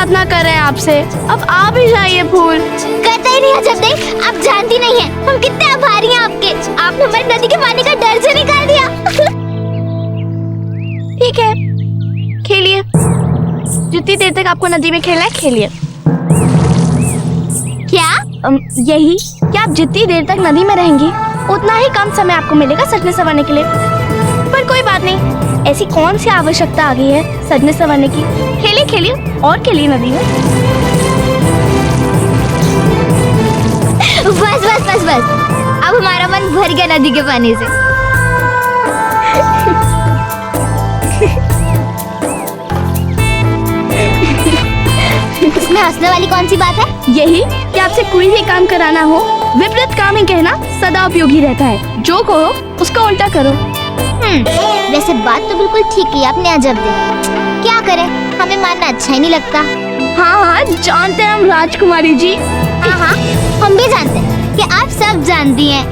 प्रार्थना कर रहे हैं आपसे, अब आप ही जाइए फूल। कहते ही नहीं अजब नहीं, आप जानती नहीं है हम कितने आभारी हैं आपके। आपने हमारी नदी के पानी का डर से निकाल दिया। ठीक है, खेलिए, जितनी देर तक आपको नदी में खेलना है खेलिए। क्या? यही कि आप जितनी देर तक नदी में रहेंगी उतना ही कम समय आपको मिलेगा सजने संवरने के लिए। पर कोई बात नहीं, ऐसी कौन सी आवश्यकता आ गई है सजने संवरने की। खेलिए खेलिए और खेलिए नदी में। बस बस बस बस, अब हमारा मन भर गया नदी के पानी से। इसमें हंसने वाली कौन सी बात है? यही कि आपसे कोई भी काम कराना हो, विपरीत काम ही कहना सदा उपयोगी रहता है। जो कहो उसका उल्टा करो। वैसे बात तो बिल्कुल ठीक की आपने अजब दे। क्या करें, हमें मानना अच्छा ही नहीं लगता। हाँ हाँ, जानते हैं हम राजकुमारी जी। हाँ हाँ, हम भी जानते हैं कि आप सब जानती हैं।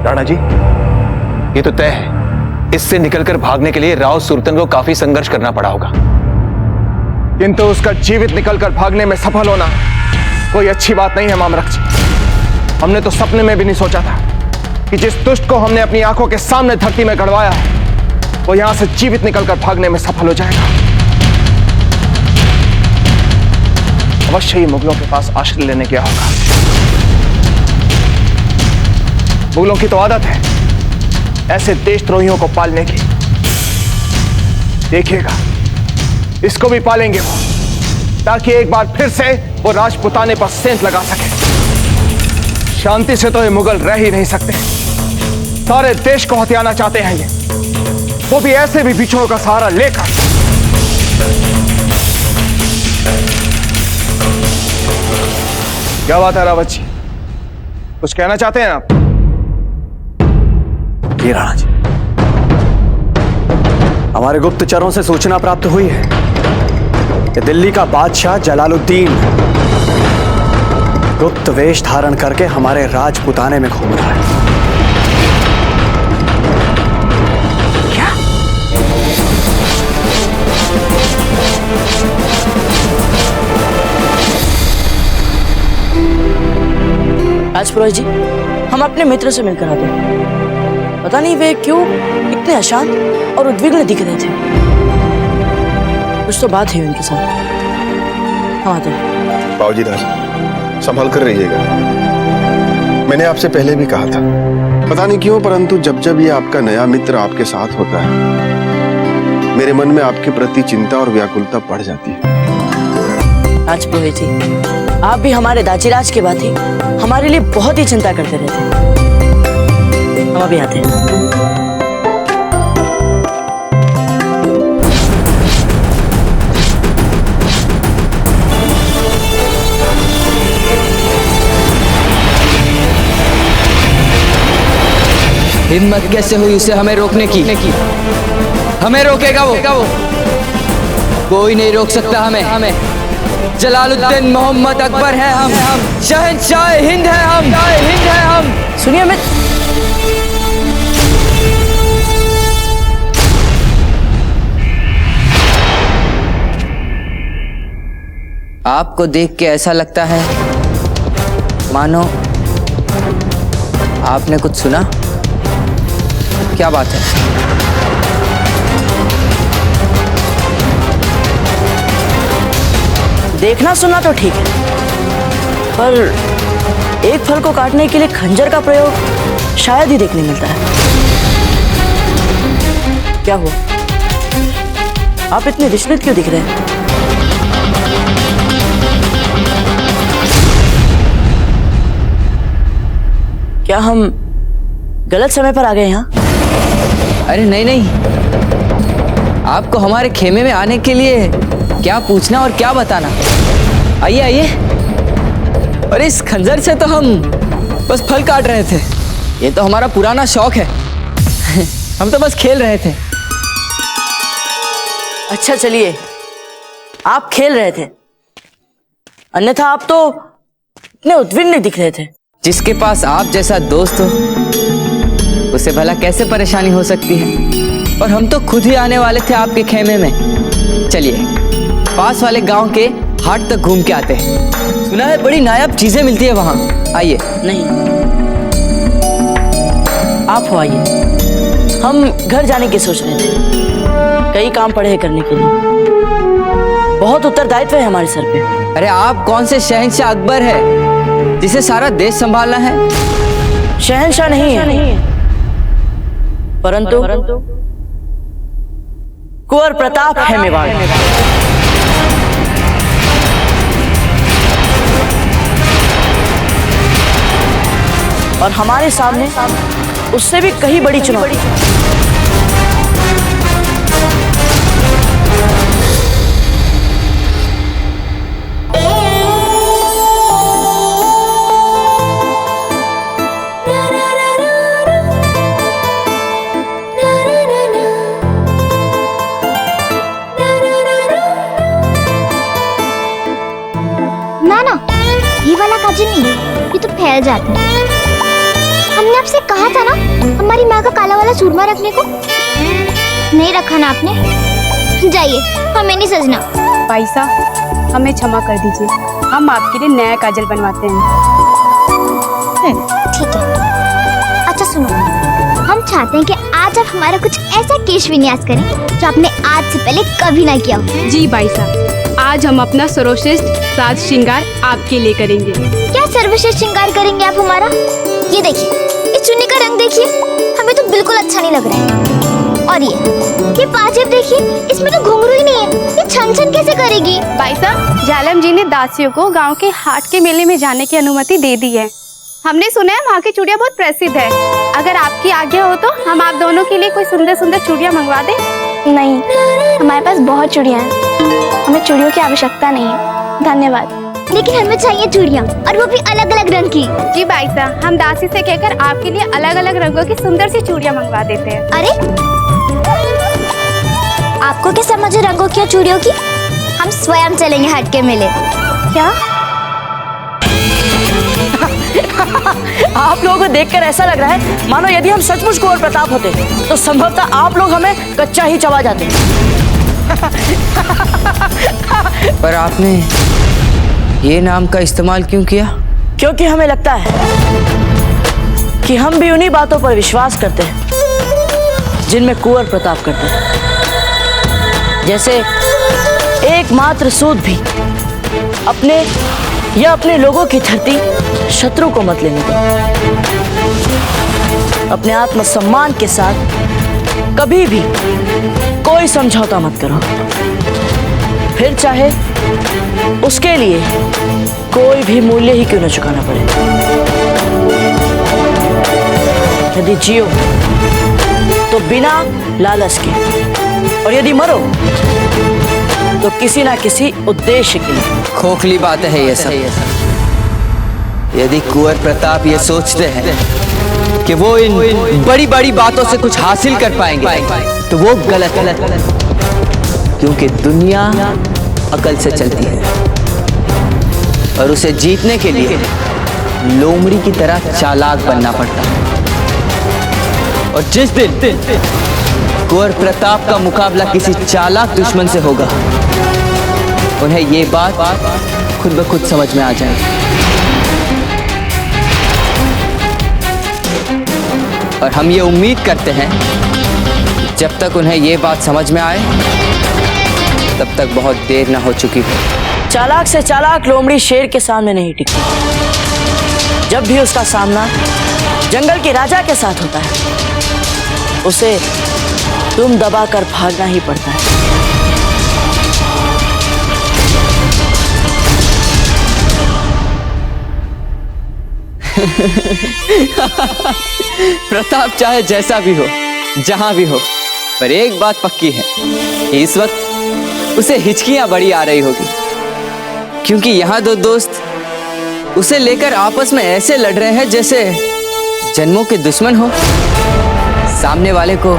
राणा जी, ये तो तय है, इससे निकलकर भागने के लिए राव सुरतन को काफी संघर्ष करना पड़ा होगा, किंतु उसका जीवित निकलकर भागने में सफल होना कोई अच्छी बात नहीं है मामरक जी। हमने तो सपने में भी नहीं सोचा था कि जिस दुष्ट को हमने अपनी आंखों के सामने धरती में गड़वाया है वो यहां से जीवित निकलकर भागने में सफल हो जाएगा। अवश्य ही मुगलों के पास आश्रय लेने गया होगा। मुगलों की तो आदत है ऐसे देशद्रोहियों को पालने की। देखिएगा, इसको भी पालेंगे वो, ताकि एक बार फिर से वो राजपुताने पर सेंध लगा सके। शांति से तो ये मुगल रह ही नहीं सकते, सारे देश को हथियाना चाहते हैं ये, वो भी ऐसे भी बिछुओं का सहारा लेकर। क्या बात है रावत जी, कुछ कहना चाहते हैं आप? ये राणा जी, हमारे गुप्तचरों से सूचना प्राप्त हुई है कि दिल्ली का बादशाह जलालुद्दीन गुप्त वेश धारण करके हमारे राजपुताने में घूम रहा है। क्या? राजपुरोहित जी, हम अपने मित्र से मिलकर आते हैं। पता नहीं वे क्यों इतने अशांत और उद्विग्न दिख रहे थे। कुछ तो बात है उनके साथ। हम आते हैं। बाबूजी दास, संभल कर रहिएगा। मैंने आपसे पहले भी कहा था, पता नहीं क्यों परंतु जब जब ये आपका नया मित्र आपके साथ होता है मेरे मन में आपके प्रति चिंता और व्याकुलता बढ़ जाती है। राजपुरोहित जी, आप भी हमारे दाजीराज के बाद ही हमारे लिए बहुत ही चिंता करते रहते। हम अभी आते हैं। हिम्मत कैसे हुई उसे हमें रोकने की? हमें रोकेगा वो? कोई नहीं रोक सकता हमें। जलालुद्दीन मोहम्मद अकबर है हम। शहंशाह हिंद है हम। सुनिए मित्र, आपको देख के ऐसा लगता है मानो आपने कुछ सुना। क्या बात है? देखना सुनना तो ठीक है, पर एक फल को काटने के लिए खंजर का प्रयोग शायद ही देखने मिलता है। क्या हुआ? आप इतने विचलित क्यों दिख रहे हैं? क्या हम गलत समय पर आ गए यहाँ? अरे नहीं, आपको हमारे खेमे में आने के लिए क्या पूछना और क्या बताना। आइए। अरे इस खंजर से तो हम बस फल काट रहे थे। ये तो हमारा पुराना शौक है। हम तो बस खेल रहे थे। अच्छा चलिए, आप खेल रहे थे, अन्यथा आप तो इतने उद्विग्न दिख रहे थे। जिसके पास आप जैसा दोस्त हो उसे भला कैसे परेशानी हो सकती है। और हम तो खुद ही आने वाले थे आपके खेमे में। चलिए पास वाले गांव के हाट तक घूम के आते हैं। सुना है बड़ी नायाब चीजें मिलती है वहां। आइए। नहीं, आप हो आइए। हम घर जाने की सोच रहे थे, कई काम पड़े हैं करने के लिए, बहुत उत्तरदायित्व है हमारे सर पे। अरे आप कौन से शहंशाह अकबर है जिसे सारा देश संभालना है? शहंशाह नहीं है, परंतु कुंवर प्रताप है मेवाड़। और हमारे सामने उससे भी कहीं बड़ी चुनौती। ना, ये वाला काजल नहीं, ये तो फैल जाता है। हमने आपसे कहा था ना हमारी माँ का काला वाला सूरमा रखने को, नहीं रखा ना आपने। जाइए, हमें नहीं सजना। भाई साहब हमें क्षमा कर दीजिए, हम आपके लिए नया काजल बनवाते हैं। ठीक है। अच्छा सुनो, हम चाहते हैं कि आज आप हमारा कुछ ऐसा केश विन्यास करें जो आपने आज से पहले कभी ना किया हो। जी भाई साहब, आज हम अपना सर्वश्रेष्ठ साज श्रृंगार आपके लिए करेंगे। क्या सर्वश्रेष्ठ श्रृंगार करेंगे आप हमारा? ये देखिए, इस चुन्नी का रंग देखिए, हमें तो बिल्कुल अच्छा नहीं लग रहा है। और ये पाजेब देखिए, इसमें तो घुंघरू ही नहीं है, ये छन छन कैसे करेगी? भाई साहब, जालम जी ने दासियों को गांव के हाट के मेले में जाने की अनुमति दे दी है। हमने सुना है वहाँ की चूड़ियाँ बहुत प्रसिद्ध है। अगर आपकी आज्ञा हो तो हम आप दोनों के लिए कोई सुंदर सुंदर चूड़ियाँ मंगवा दें। नहीं, हमारे पास बहुत चूड़ियाँ हैं, हमें चूड़ियों की आवश्यकता नहीं है, धन्यवाद। लेकिन हमें चाहिए चूड़ियाँ, और वो भी अलग अलग रंग की। जी भाई साहब, हम दासी से कहकर आपके लिए अलग अलग रंगों की सुंदर सी चूड़ियाँ मंगवा देते हैं। अरे आपको क्या समझ है रंगों की और चूड़ियों की? हम स्वयं चलेंगे हाट के मेले। क्या? आप लोगों को देखकर ऐसा लग रहा है मानो यदि हम सचमुच कुंवर प्रताप होते तो संभवतः आप लोग हमें कच्चा ही चबा जाते। पर आपने ये नाम का इस्तेमाल क्यों किया? क्योंकि हमें लगता है कि हम भी उन्हीं बातों पर विश्वास करते हैं जिनमें कुंवर प्रताप करते हैं। जैसे एकमात्र सूद भी अपने या अपने लोगों की धरती शत्रु को मत लेने दो। अपने आत्मसम्मान के साथ कभी भी कोई समझौता मत करो, फिर चाहे उसके लिए कोई भी मूल्य ही क्यों न चुकाना पड़े। यदि जियो तो बिना लालच के, और यदि मरो तो किसी ना किसी उद्देश्य के लिए। खोखली बात है ये सब। यदि कुंवर प्रताप ये सोचते हैं कि वो इन बड़ी बड़ी बातों से कुछ हासिल कर पाएंगे तो वो गलत। क्योंकि दुनिया अकल से चलती है और उसे जीतने के लिए लोमड़ी की तरह चालाक बनना पड़ता है। और जिस दिन कुंवर प्रताप का मुकाबला किसी चालाक दुश्मन से होगा उन्हें ये बात खुद ब खुद समझ में आ जाएगी। और हम ये उम्मीद करते हैं जब तक उन्हें ये बात समझ में आए तब तक बहुत देर ना हो चुकी हो। चालाक से चालाक लोमड़ी शेर के सामने नहीं टिकती। जब भी उसका सामना जंगल के राजा के साथ होता है उसे तुम दबाकर भागना ही पड़ता है। प्रताप चाहे जैसा भी हो, जहां भी हो, पर एक बात पक्की है कि इस वक्त उसे हिचकियां बड़ी आ रही होगी, क्योंकि यहां दो दोस्त उसे लेकर आपस में ऐसे लड़ रहे हैं जैसे जन्मों के दुश्मन हो। सामने वाले को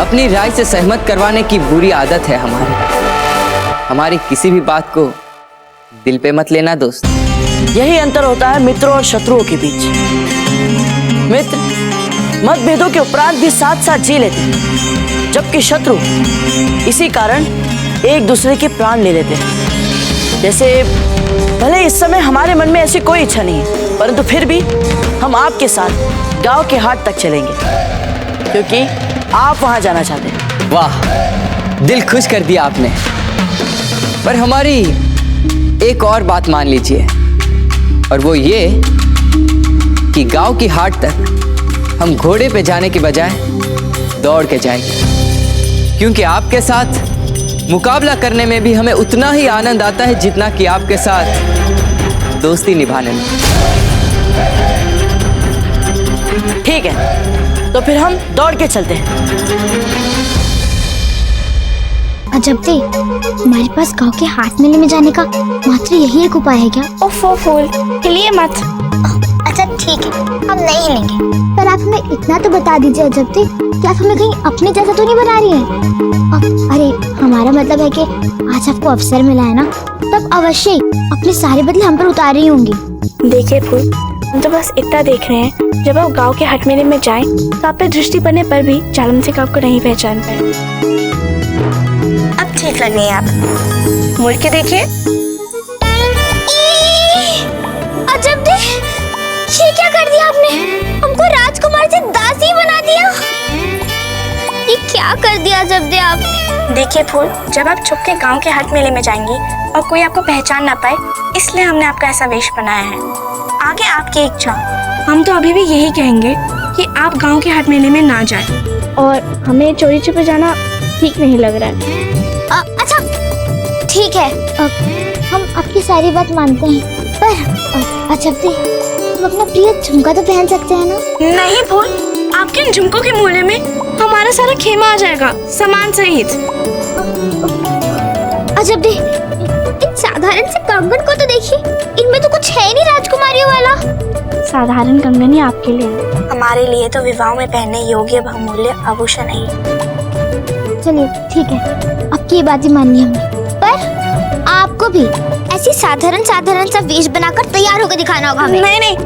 अपनी राय से सहमत करवाने की बुरी आदत है हमारी किसी भी बात को दिल पे मत लेना दोस्त। यही अंतर होता है मित्रों और शत्रुओं के बीच। मित्र मतभेदों के उपरांत भी साथ साथ जी लेते हैं, जबकि शत्रु इसी कारण एक दूसरे के प्राण ले लेते हैं। जैसे भले इस समय हमारे मन में ऐसी कोई इच्छा नहीं है, परंतु फिर भी हम आपके साथ गांव के हाट तक चलेंगे, क्योंकि आप वहां जाना चाहते हैं। वाह, दिल खुश कर दिया आपने। पर हमारी एक और बात मान लीजिए, और वो ये कि गांव की हाट तक हम घोड़े पे जाने के बजाय दौड़ के जाएंगे, क्योंकि आपके साथ मुकाबला करने में भी हमें उतना ही आनंद आता है जितना कि आपके साथ दोस्ती निभाने में। ठीक है, तो फिर हम दौड़ के चलते हैं। अजब दे, हमारे पास गांव के हाट मेले में जाने का मात्र यही एक उपाय है क्या? ओफो फूल, हिलिए मत। अच्छा ठीक है, हम नहीं हिलेंगे, पर आप हमें इतना तो बता दीजिए अजब दे, कि आप हमें कहीं अपने जैसा तो नहीं बना रही हैं? अरे हमारा मतलब है कि आज आपको अवसर मिला है ना, तब अवश्य ही अपने सारे बदले हम पर उतार रही होंगी। देखिए फूल, हम तो बस इतना देख रहे हैं, जब आप गांव के हाट मेले में जाएं, तो आप पे दृष्टि पड़ने पर भी जालम सिंह आपको नहीं पहचान पाए। अब ठीक लग रही है आप, मुड़ के देखिए। अजब दे, ये क्या कर दिया आपने? हमको राजकुमार से दासी बना दिया। ये क्या कर दिया अजब दे आपने? देखिए फूल, जब आप छुप के गांव के हाट मेले में जाएंगी और कोई आपको पहचान ना पाए, इसलिए हमने आपका ऐसा वेश बनाया है। आगे आपकी इच्छा। हम तो अभी भी यही कहेंगे कि आप गांव के हाट मेले में ना जाएं, और हमें चोरी छुपे जाना ठीक नहीं लग रहा है। अच्छा ठीक है, हम आपकी सारी बात मानते हैं, पर अजब दे, हम अपना प्रिय झुमका तो पहन सकते हैं ना? नहीं फूल, आपके इन झुमकों के मूल्य में हमारा सारा खेमा आ जाएगा, सामान सहित। अजब दे, इन साधारण से कंगन को तो देखिए, इनमें तो कुछ है नहीं राजकुमारियों वाला। साधारण कंगन ही आपके लिए, हमारे लिए तो विवाह में पहनने योग्य बहुमूल्य आभूषण है। चलिए ठीक है, आपकी ये बात ही माननी हमने, पर आपको भी ऐसी साधारण साधारण सा वेश बनाकर तैयार होकर दिखाना होगा हमें। नहीं नहीं,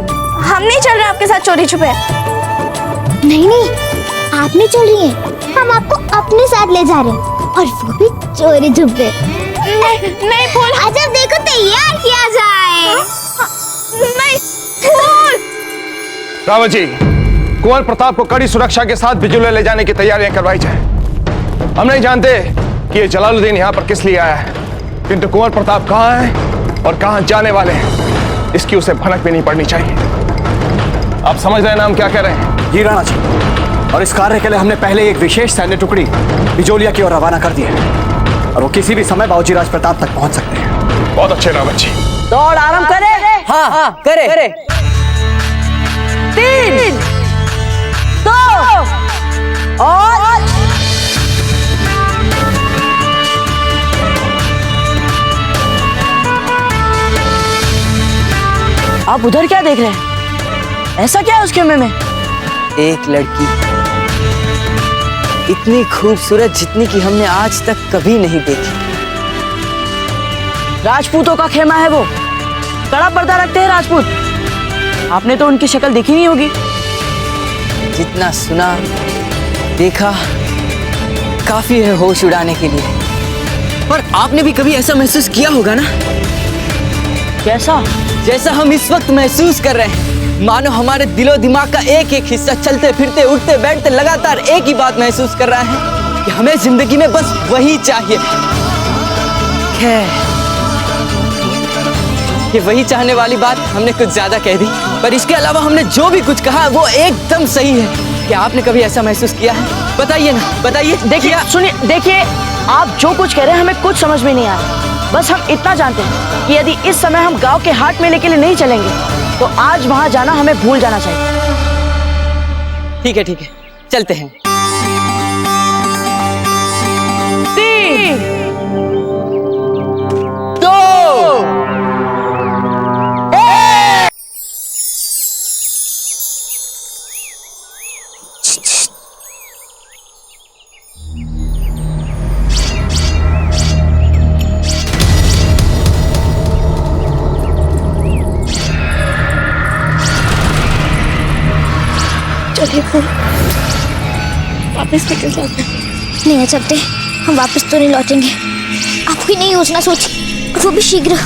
हम नहीं चल रहे आपके साथ चोरी छुपे। नहीं नहीं, आप नहीं चल रही हैं, हम आपको अपने साथ ले जा रहे हैं, और वो भी चोरी छुपे। नहीं फूल, अजब देखो, तैयार किया जाए। नहीं फूल। रावत जी, कुंवर प्रताप को कड़ी सुरक्षा के साथ बिजुले ले जाने की तैयारियां करवाई जाए। हम नहीं जानते कि ये जलालुद्दीन यहाँ पर किस लिए आया है, किंतु कुंवर प्रताप कहाँ है और कहाँ जाने वाले हैं, इसकी उसे भनक भी नहीं पड़नी चाहिए। आप समझ रहे हैं ना हम क्या कह रहे हैं? जी राणा जी, और इस कार्य के लिए हमने पहले एक विशेष सैन्य टुकड़ी बिजोलिया की ओर रवाना कर दी है, और वो किसी भी समय बाबूजी राज प्रताप तक पहुंच सकते हैं। बहुत अच्छे रावत जी। दौड़ आरंभ करें। हाँ हाँ, करे। 3, 2 और आप उधर क्या देख रहे हैं? ऐसा क्या है उस खेमे में? एक लड़की इतनी खूबसूरत जितनी कि हमने आज तक कभी नहीं देखी। राजपूतों का खेमा है वो, कड़ा पर्दा रखते हैं राजपूत। आपने तो उनकी शक्ल देखी नहीं होगी। जितना सुना देखा काफी है होश उड़ाने के लिए, पर आपने भी कभी ऐसा महसूस किया होगा ना, कैसा? जैसा हम इस वक्त महसूस कर रहे हैं। मानो हमारे दिलो दिमाग का एक एक हिस्सा चलते फिरते उठते बैठते लगातार एक ही बात महसूस कर रहा है कि हमें जिंदगी में बस वही चाहिए। खैर, ये वही चाहने वाली बात हमने कुछ ज्यादा कह दी, पर इसके अलावा हमने जो भी कुछ कहा वो एकदम सही है। क्या आपने कभी ऐसा महसूस किया है? बताइए ना, बताइए। देखिए, सुनिए, देखिए, आप जो कुछ कह रहे हैं हमें कुछ समझ में नहीं आ रहा। बस हम इतना जानते हैं कि यदि इस समय हम गांव के हाट मेले के लिए नहीं चलेंगे, तो आज वहां जाना हमें भूल जाना चाहिए। ठीक है, चलते हैं। 3, 2 1। चलिए फूल, वापस निकल जाते हैं। नहीं सकते, हम वापस तो नहीं लौटेंगे। आप कोई नई योजना सोचिए, और वो भी शीघ्र।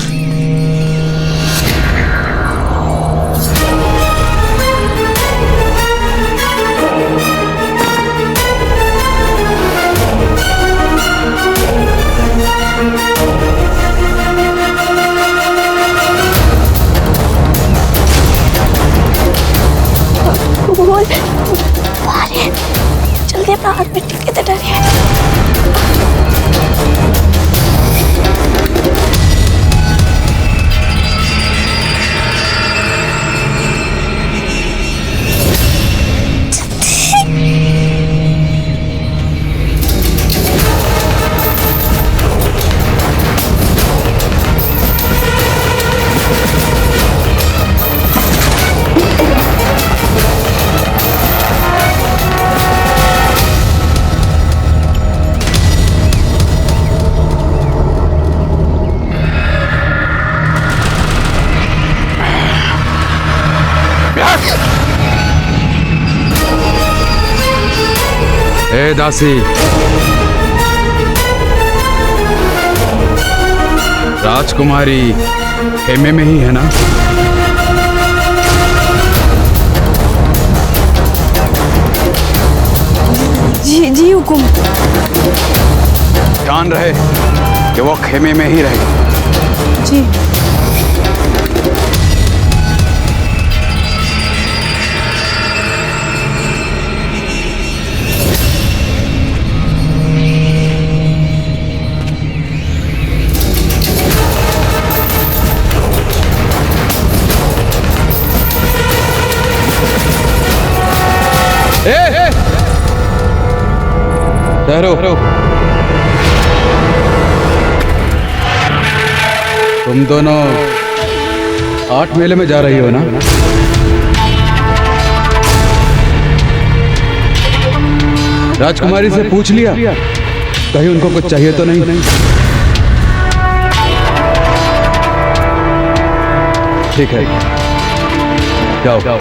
फूल, अरे जल्दी अपना हाथ मिट्टी के अंदर डालिए। ए दासी, राजकुमारी खेमे में ही है ना? जी हुकुम। ध्यान रहे कि वो खेमे में ही रहे। जी। ठहरो, तुम दोनों 8 मेले में जा रही हो ना? राजकुमारी से पूछ लिया कहीं उनको कुछ चाहिए तो नहीं? ठीक है, जाओ।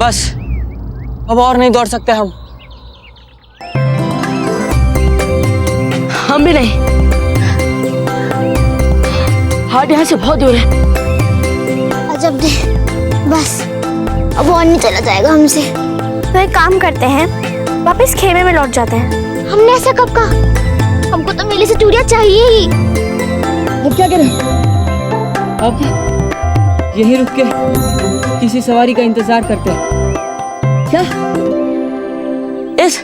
बस, अब और नहीं दौड़ सकते हम भी नहीं। हार्ट यहाँ से बहुत दूर है। अजब दे, बस अब और नहीं चला जाएगा हमसे। तो एक काम करते हैं, वापस खेमे में लौट जाते हैं। हमने ऐसा कब कहा? हमको तो मेले से चूड़ियां चाहिए ही। अब क्या करें? अब यहीं रुक के किसी सवारी का इंतजार करते हैं क्या? इस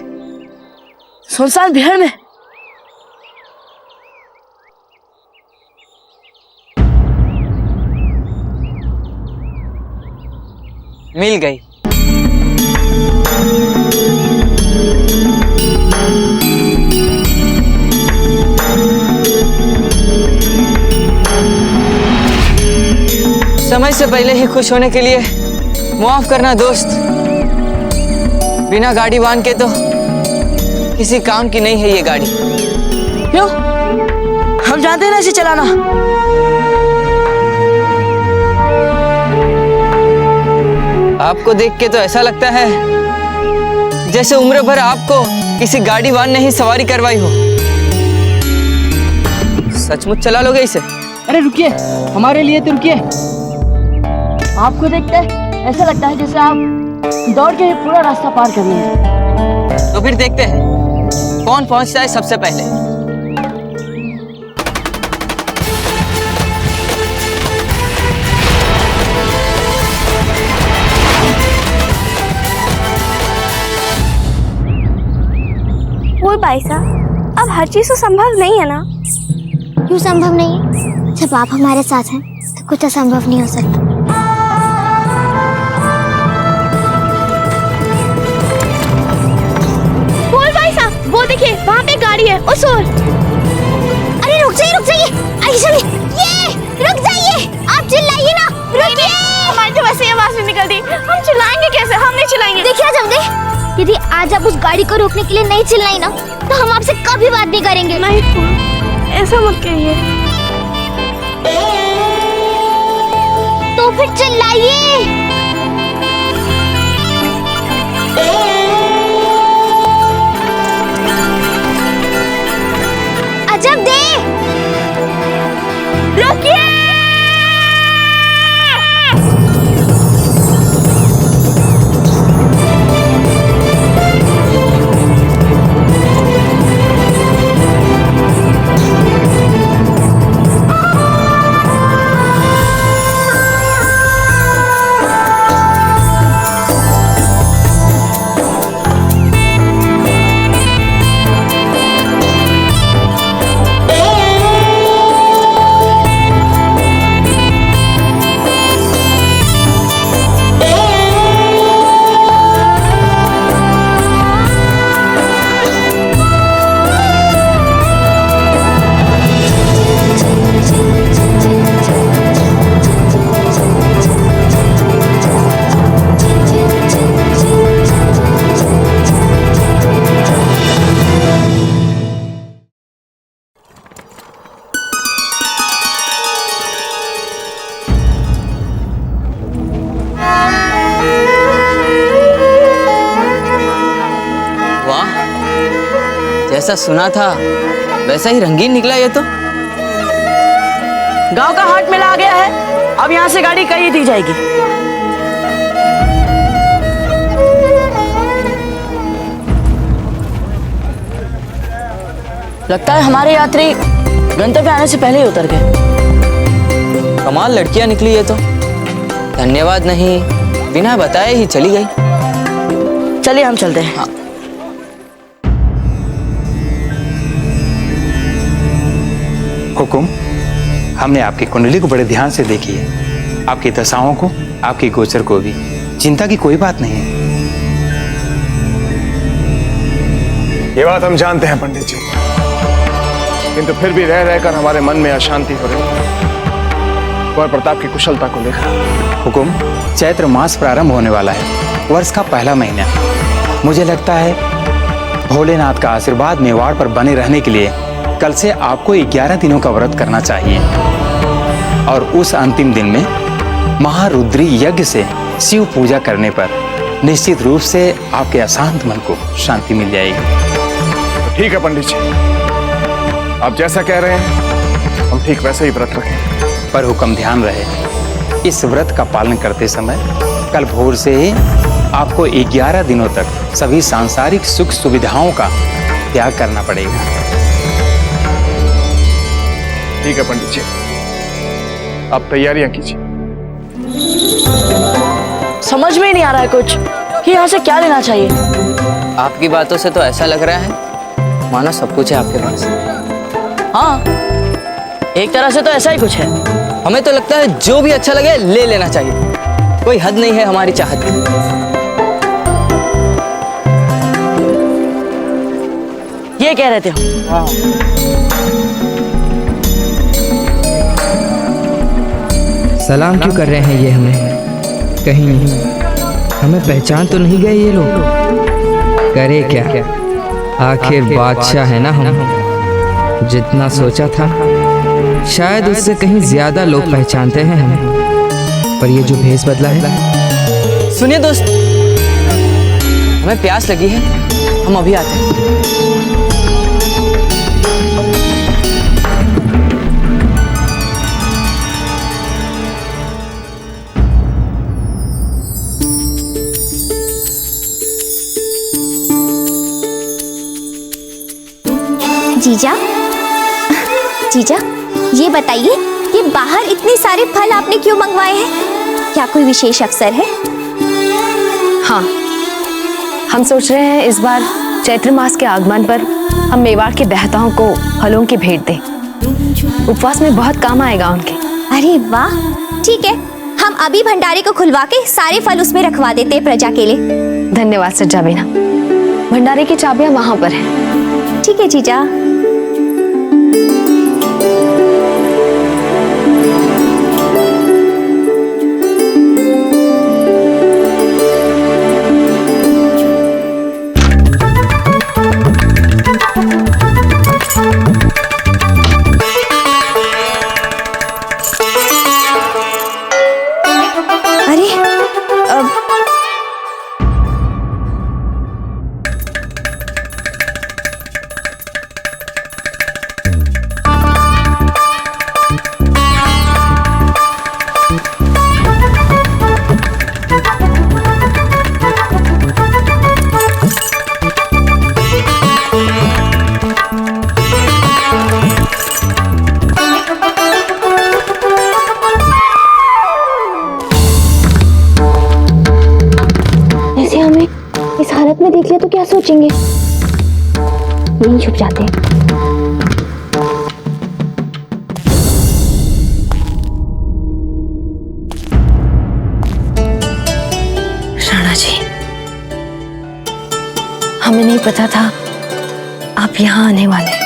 सुनसान बिहार में? मिल गई। समय से पहले ही खुश होने के लिए माफ करना दोस्त। बिना गाड़ी बांध के तो किसी काम की नहीं है ये गाड़ी। क्यों? हम जानते हैं ना इसे चलाना। आपको देख के तो ऐसा लगता है जैसे उम्र भर आपको किसी गाड़ी वाहन ने ही सवारी करवाई हो। सचमुच चला लोगे इसे? अरे रुकिए, हमारे लिए तो रुकिए। आपको देखते ऐसा लगता है जैसे आप दौड़ के पूरा रास्ता पार कर लिए हैं। तो फिर देखते हैं कौन पहुंचता है सबसे पहले। वो भाई साहब, अब हर चीज तो संभव नहीं है ना। क्यों संभव नहीं है? जब आप हमारे साथ हैं तो कुछ असंभव नहीं हो सकता। बोल भाई साहब, वो देखिए वहाँ पे गाड़ी है, उस ओर। अरे रुक जाइए, आइए चलिए। ये रुक जाइए, आप चिल्लाइए ना, रुकिए। हमारी तो वैसे ही आवाज नहीं निकलती, हम चिल्लाएंगे कैसे? हम नहीं चिल्लाएंगे। देखिए जमदे, यदि आज आप उस गाड़ी को रोकने के लिए नहीं चिल्लाई ना, तो हम आपसे कभी बात नहीं करेंगे। नहीं, ऐसा मत कहिए। तो फिर चिल्लाइए। अजब दे, रुकिए। जैसा सुना था वैसा ही रंगीन निकला ये तो। गांव का हाट मेला आ गया है, अब यहाँ से गाड़ी कहीं दी जाएगी। लगता है हमारे यात्री गंतव्य आने से पहले ही उतर गए। कमाल लड़कियां निकली ये तो, धन्यवाद नहीं बिना बताए ही चली गई। चलिए हम चलते हैं। हाँ। हुकुम, हमने आपकी कुंडली को बड़े ध्यान से देखी है, आपकी दशाओं को, आपकी गोचर को भी। चिंता की कोई बात नहीं है। ये बात हम जानते हैं पंडित जी, किंतु फिर भी रह रहकर हमारे मन में अशांति हो रही है कुंवर प्रताप की कुशलता को लेकर। हुकुम, चैत्र मास प्रारंभ होने वाला है, वर्ष का पहला महीना। मुझे लगता है भोलेनाथ का आशीर्वाद मेवाड़ पर बने रहने के लिए कल से आपको 11 दिनों का व्रत करना चाहिए, और उस अंतिम दिन में महारुद्री यज्ञ से शिव पूजा करने पर निश्चित रूप से आपके अशांत मन को शांति मिल जाएगी। ठीक है पंडित जी, आप जैसा कह रहे हैं हम ठीक वैसे ही व्रत रखें। पर हुक्म ध्यान रहे, इस व्रत का पालन करते समय कल भोर से ही आपको 11 दिनों तक सभी सांसारिक सुख सुविधाओं का त्याग करना पड़ेगा। ठीक है पंडित जी, आप तैयारियां कीजिए। समझ में ही नहीं आ रहा है कुछ कि यहाँ से क्या लेना चाहिए। आपकी बातों से तो ऐसा लग रहा है मानो सब कुछ है आपके पास। हाँ, एक तरह से तो ऐसा ही कुछ है। हमें तो लगता है जो भी अच्छा लगे ले लेना चाहिए, कोई हद नहीं है हमारी चाहत की। ये कह रहे थे हम। सलाम क्यों कर रहे हैं ये हमें? कहीं हमें पहचान तो नहीं गए ये लोग? करे क्या, आखिर बादशाह है ना हम। जितना सोचा था शायद उससे कहीं ज्यादा लोग पहचानते हैं हमें, पर ये जो भेष बदला है। सुनिए दोस्त, हमें प्यास लगी है, हम अभी आते हैं। जीजा, जीजा ये बताइए कि बाहर इतने सारे फल आपने क्यों मंगवाए हैं? क्या कोई विशेष अवसर है? हाँ, हम सोच रहे हैं इस बार चैत्र मास के आगमन पर हम मेवाड़ के देवताओं को फलों की भेंट दें। उपवास में बहुत काम आएगा उनके। अरे वाह, ठीक है, हम अभी भंडारे को खुलवा के सारे फल उसमें रखवा देते हैं प्रजा के लिए। धन्यवाद सज्जा बीना। भंडारे की चाबियां वहां पर हैं। ठीक है जीजा। इस हालत में देख लिया तो क्या सोचेंगे? यहीं छुप जाते हैं। राणा जी, हमें नहीं पता था आप यहाँ आने वाले।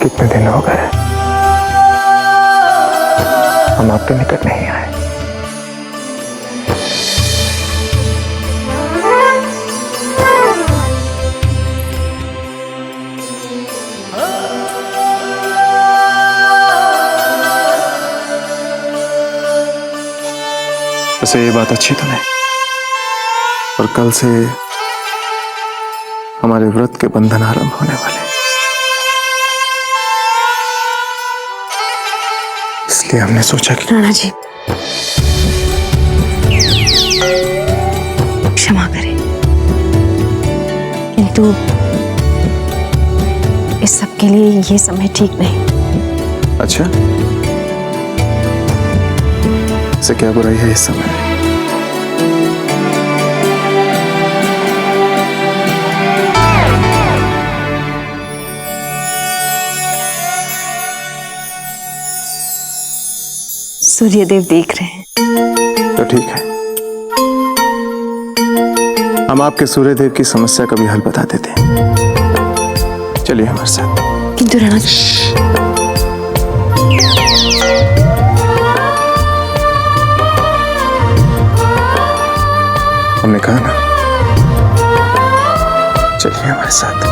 कितने दिन हो गए हम आपके निकट नहीं आए। वैसे ये बात अच्छी तो नहीं, और कल से हमारे व्रत के बंधन आरंभ होने वाले, इसलिए हमने सोचा कि राणा जी, क्षमा करें, किंतु इस सब के लिए ये समय ठीक नहीं। अच्छा, इसे क्या बुराई है इस समय? सूर्यदेव देख रहे हैं। तो ठीक है, हम आपके सूर्यदेव की समस्या का भी हल बता देते हैं। चलिए हमारे साथ। किंतु राणा जी, हमने कहा ना, चलिए हमारे साथ।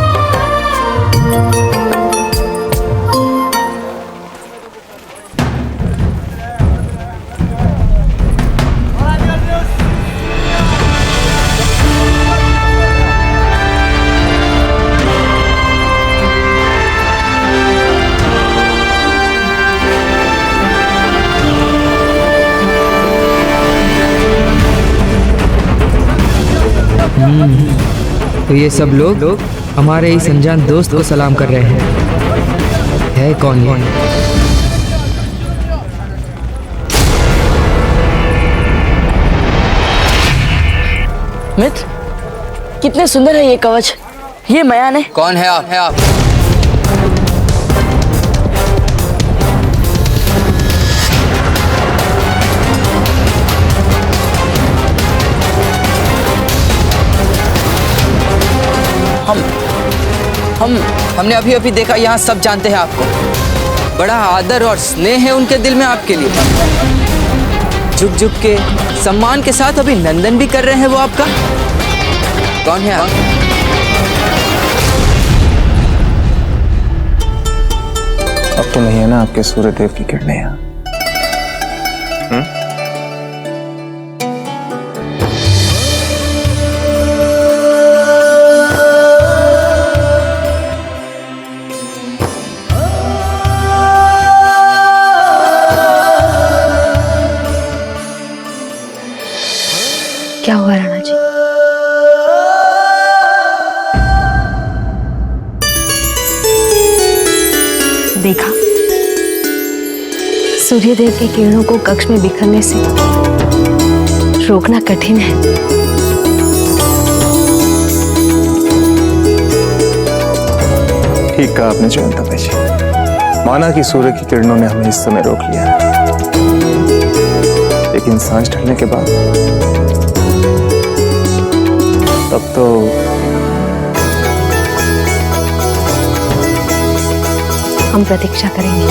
तो ये सब लोग हमारे इस अनजान दोस्त को सलाम कर रहे हैं। है कौन ये? मित्र, कितने सुंदर है ये कवच। ये मयान है। कौन है आप? हमने अभी देखा, यहाँ सब जानते हैं आपको। बड़ा आदर और स्नेह है उनके दिल में आपके लिए। झुक झुक के सम्मान के साथ अभिनंदन भी कर रहे हैं वो आपका। कौन है आप? अब तो नहीं है ना आपके सूर्यदेव की किरणें यहाँ? क्या हुआ राणा जी? देखा, सूर्यदेव की किरणों को कक्ष में बिखरने से रोकना कठिन है। ठीक कहा आपने जयंता जी। माना कि सूर्य की किरणों ने हमें इस समय रोक लिया, लेकिन सांझ ढलने के बाद तब तो हम प्रतीक्षा करेंगे।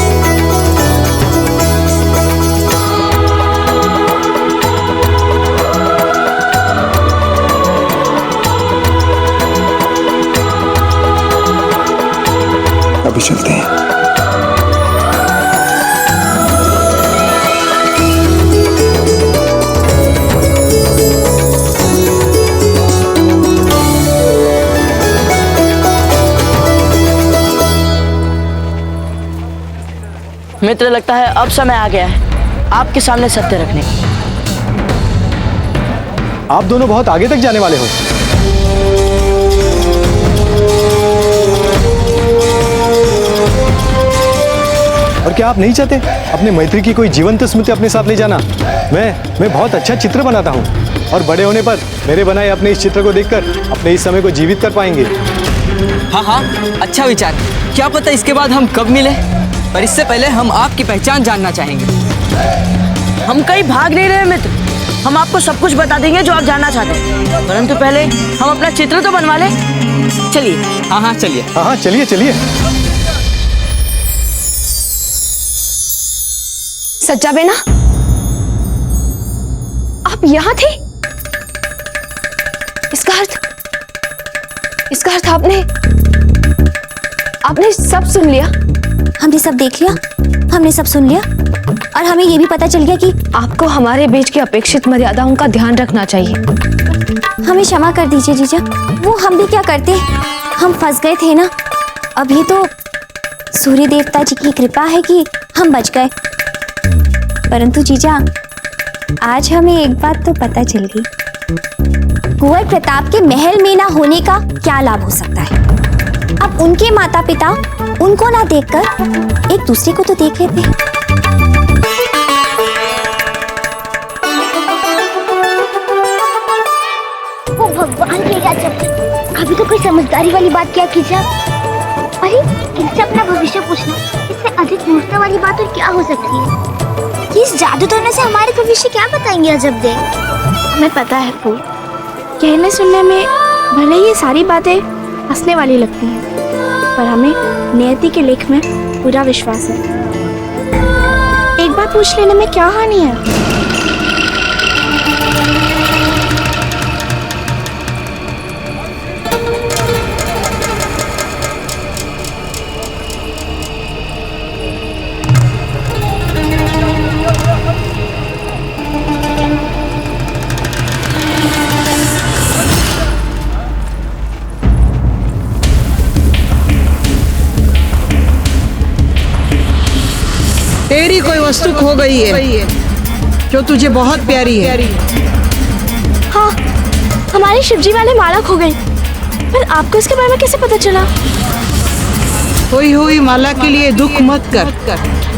अभी चलते हैं। मित्र, लगता है अब समय आ गया है आपके सामने सत्य रखने का। आप दोनों बहुत आगे तक जाने वाले हो। और क्या आप नहीं चाहते अपने मैत्री की कोई जीवंत स्मृति अपने साथ ले जाना? मैं बहुत अच्छा चित्र बनाता हूँ और बड़े होने पर मेरे बनाए अपने इस चित्र को देखकर अपने इस समय को जीवित कर पाएंगे। हाँ हाँ, अच्छा विचार। क्या पता इसके बाद हम कब मिले, पर इससे पहले हम आपकी पहचान जानना चाहेंगे। हम कहीं भाग नहीं रहे मित्र, हम आपको सब कुछ बता देंगे जो आप जानना चाहते हैं, परंतु पहले हम अपना चित्र तो बनवा लें। चलिए। हाँ हाँ चलिए। हाँ चलिए चलिए। सच्चा बेना, आप यहाँ थे? इसका अर्थ आपने सब सुन लिया। हमने सब देख लिया, हमने सब सुन लिया, और हमें ये भी पता चल गया कि आपको हमारे बीच की अपेक्षित मर्यादाओं का ध्यान रखना चाहिए। हमें क्षमा कर दीजिए जीजा, वो हम भी क्या करते, हम फंस गए थे ना। अब ये तो सूर्य देवता जी की कृपा है कि हम बच गए। परंतु जीजा, आज हमें एक बात तो पता चल गई, कुंवर प्रताप के महल में ना होने का क्या लाभ हो सकता है। अब उनके माता पिता उनको ना देखकर एक दूसरे को तो देख लेते हैं। ओ भगवान के गजब, अभी तो कोई समझदारी वाली बात क्या कीजिए। अरे इनसे अपना भविष्य पूछना, इससे अधिक मूर्खता वाली बात और क्या हो सकती है। इस जादू टोने से हमारे भविष्य क्या बताएंगे अजब दे। हमें पता है फूल, कहने सुनने में भले ही सारी बातें हंसने वाली लगती हैं, पर हमें नियति के लेख में पूरा विश्वास है। एक बार पूछ लेने में क्या हानि है। तेरी कोई वस्तु खो गई है जो तुझे बहुत प्यारी है। हाँ, हमारी शिवजी वाले माला खो गई, पर आपको इसके बारे में कैसे पता चला? खोई हुई माला के लिए दुख मत कर,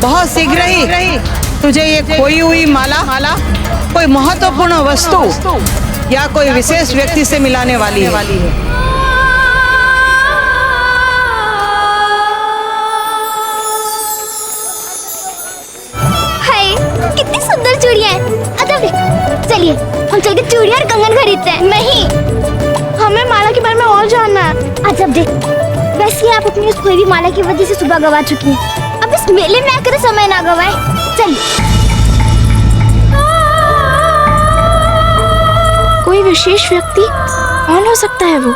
बहुत शीघ्र ही तुझे ये खोई हुई माला कोई महत्वपूर्ण वस्तु या कोई विशेष व्यक्ति से मिलाने वाली है। कितनी सुंदर चूड़ियां हैं। अच्छा चलिए हम चलकर चूड़ियां और कंगन खरीदते हैं। नहीं, हमें माला के बारे में और जानना है। अजब दे, वैसे आप अपनी उस खोई हुई माला की वजह से सुबह गवा चुकी हैं। अब इस मेले में आकर समय ना गवाए। चलिए। कोई विशेष व्यक्ति कौन हो सकता है वो?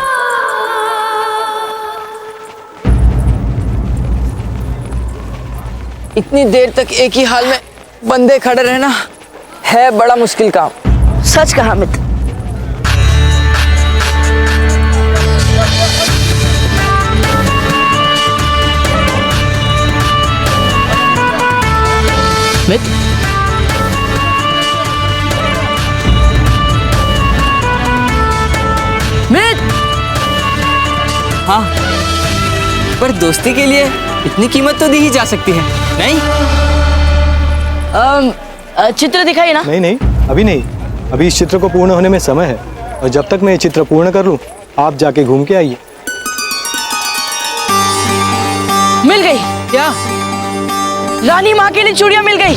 इतनी देर तक एक ही हाल में बंदे खड़े रहना है बड़ा मुश्किल काम। सच कहा मित्र। हाँ, पर दोस्ती के लिए इतनी कीमत तो दी ही जा सकती है, नहीं? चित्र दिखाई ना? नहीं नहीं, अभी नहीं। अभी इस चित्र को पूर्ण होने में समय है, और जब तक मैं ये चित्र पूर्ण कर लूं, आप जाके घूम के आइए। मिल गई क्या? रानी माँ के लिए चूड़ियां मिल गई।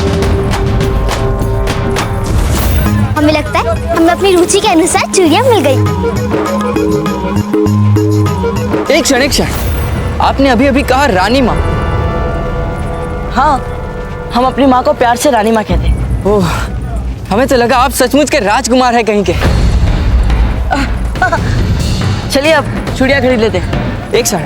हमें लगता है हमें अपनी रुचि के अनुसार चूड़ियां मिल गई। एक क्षण, आपने अभी अभी कहा रानी माँ? हाँ, हम अपनी माँ को प्यार से रानी माँ कहते हैं। ओह, हमें तो लगा आप सचमुच के राजकुमार हैं कहीं के। चलिए अब चूड़ियां खरीद लेते हैं। एक क्षण,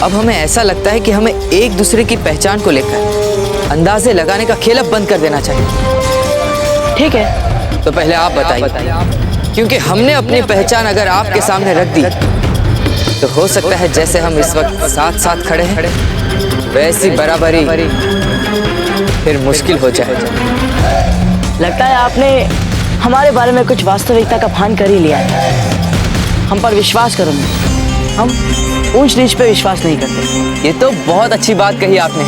अब हमें ऐसा लगता है कि हमें एक दूसरे की पहचान को लेकर अंदाजे लगाने का खेल अब बंद कर देना चाहिए। ठीक है, तो पहले आप बताइए, क्योंकि हमने अपनी पहचान अगर आपके सामने रख दी तो हो सकता है जैसे हम इस वक्त साथ साथ खड़े हैं वैसी बराबरी फिर मुश्किल हो जाए। लगता है आपने हमारे बारे में कुछ वास्तविकता का भान कर ही लिया है। हम पर विश्वास करो, हम ऊंच नीच पे विश्वास नहीं करते। ये तो बहुत अच्छी बात कही आपने,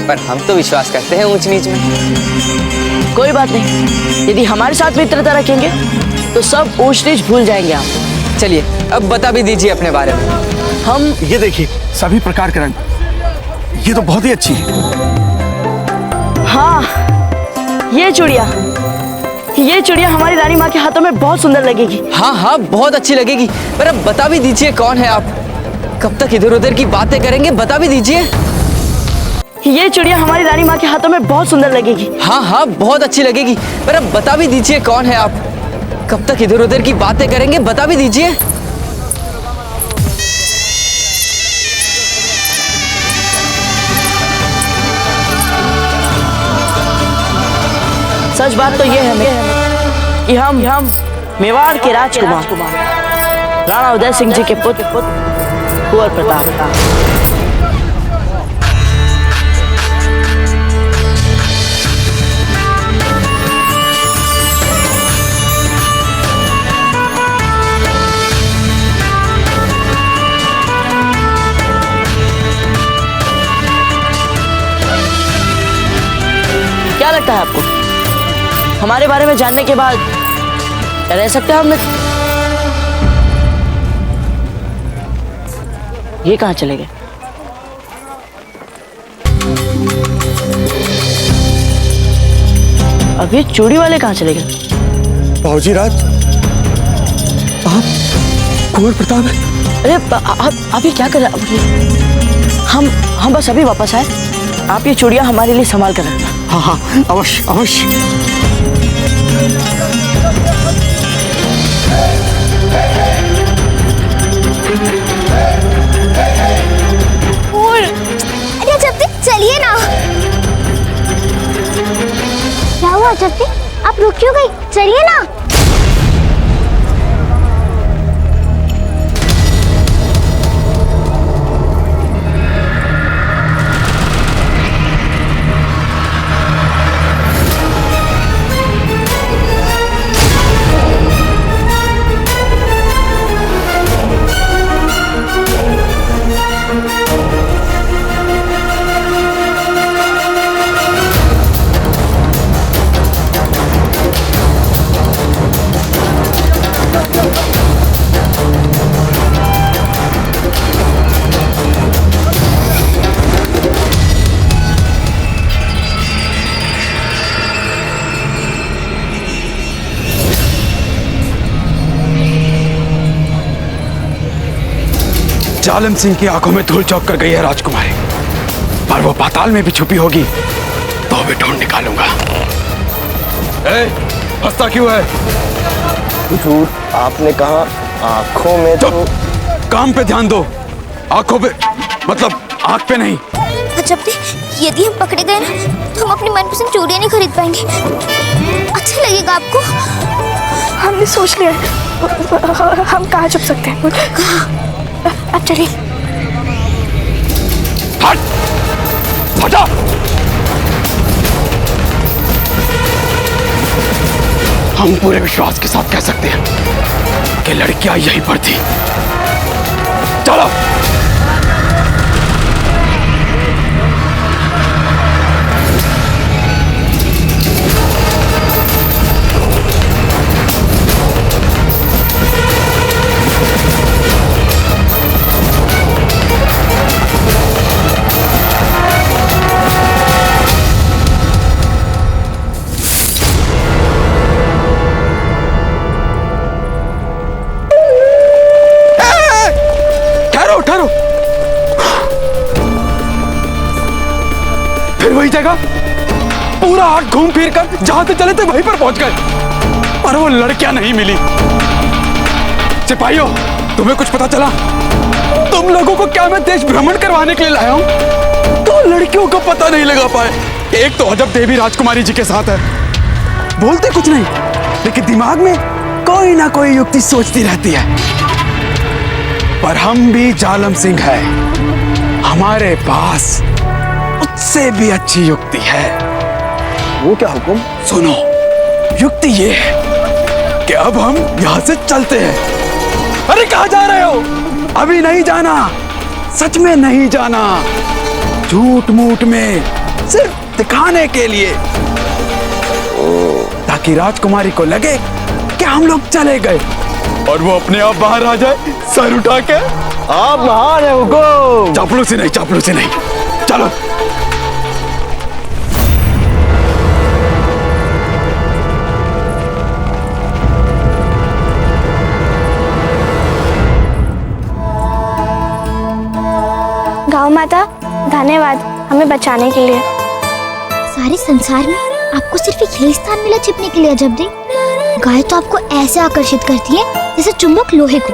पर हम तो विश्वास करते हैं ऊंच नीच में। कोई बात नहीं, यदि हमारे साथ मित्रता रखेंगे तो सब ऊंच नीच भूल जाएंगे आप। चलिए अब बता भी दीजिए अपने बारे में। हम ये देखिए, सभी प्रकार के रंग, ये तो बहुत ही अच्छी है। हाँ, ये चूड़ियां हमारी रानी माँ के हाथों में बहुत सुंदर लगेगी। हाँ, बहुत अच्छी लगेगी, पर अब बता भी दीजिए कौन है आप? कब तक इधर उधर की बातें करेंगे, बता भी दीजिए। ये चूड़ियां हमारी रानी माँ के हाथों में बहुत सुंदर लगेगी। हाँ, बहुत अच्छी लगेगी, पर अब बता भी दीजिए कौन है आप? कब तक इधर उधर की बातें करेंगे, बता भी दीजिए। सच बात तो ये है कि हम मेवाड़ के राजकुमार राणा उदय सिंह जी के पुत्र कुंवर प्रताप। क्या लगता है आपको, हमारे बारे में जानने के बाद रह सकते हैं हम? ये कहाँ चले गए? अब ये चूड़ी वाले कहाँ चले गए? बाबूजी राज, आप कुंवर प्रताप हैं? अरे आप ये क्या कर रहे हैं? हम बस अभी वापस आए। आप ये चूड़ियां हमारे लिए संभाल कर रखना। हाँ, अवश्य अवश्य। अरे जब तक चलिए ना। क्या हुआ जब तक? आप रुक क्यों गई? चलिए ना। जालिम सिंह की आंखों में धूल चौक कर गई है राजकुमारी, पर वो पाताल में भी छुपी होगी तो भी ढूंढ निकालूंगा। हंसता क्यों है? हुजूर, आपने कहा आंखों में तो... काम पे ध्यान दो, आंखों पे मतलब आंख पे नहीं। जब यदि हम पकड़े गए ना तो हम अपनी मनपसंद चूड़ियां नहीं खरीद पाएंगे। अच्छा लगेगा आपको? हमने सोच लिया, हम कहाँ छुप सकते हैं? अब चलिए। हट! हटा! हम पूरे विश्वास के साथ कह सकते हैं कि लड़कियां यहीं पर थी। चलो। ठहरो, फिर वही जगह, पूरा हाथ घूम फिर कर जहां से चले थे वहीं पर पहुंच गए, पर वो लड़कियां नहीं मिली। सिपाहियों, तुम्हें कुछ पता चला? तुम लोगों को क्या मैं देश भ्रमण करवाने के लिए लाया हूं? तो लड़कियों का पता नहीं लगा पाए। एक तो अजब देवी राजकुमारी जी के साथ है, बोलते कुछ नहीं, लेकिन दिमाग में कोई ना कोई युक्ति सोचती रहती है। पर हम भी जालम सिंह है, हमारे पास उससे भी अच्छी युक्ति है। वो क्या हुक्म? सुनो, युक्ति ये है कि अब हम यहाँ से चलते हैं। अरे कहाँ जा रहे हो? अभी नहीं जाना, सच में नहीं जाना, झूठ मूठ में सिर्फ दिखाने के लिए, ताकि राजकुमारी को लगे कि हम लोग चले गए और वो अपने आप बाहर आ जाए सर उठा के। आप बाहर है हुकुम। चापलूसी नहीं, चापलूसी नहीं, चलो। गाँव माता, धन्यवाद हमें बचाने के लिए। सारे संसार में आपको सिर्फ एक यही स्थान मिला छिपने के लिए अजब दी। गाय तो आपको ऐसे आकर्षित करती है जैसे चुंबक लोहे को।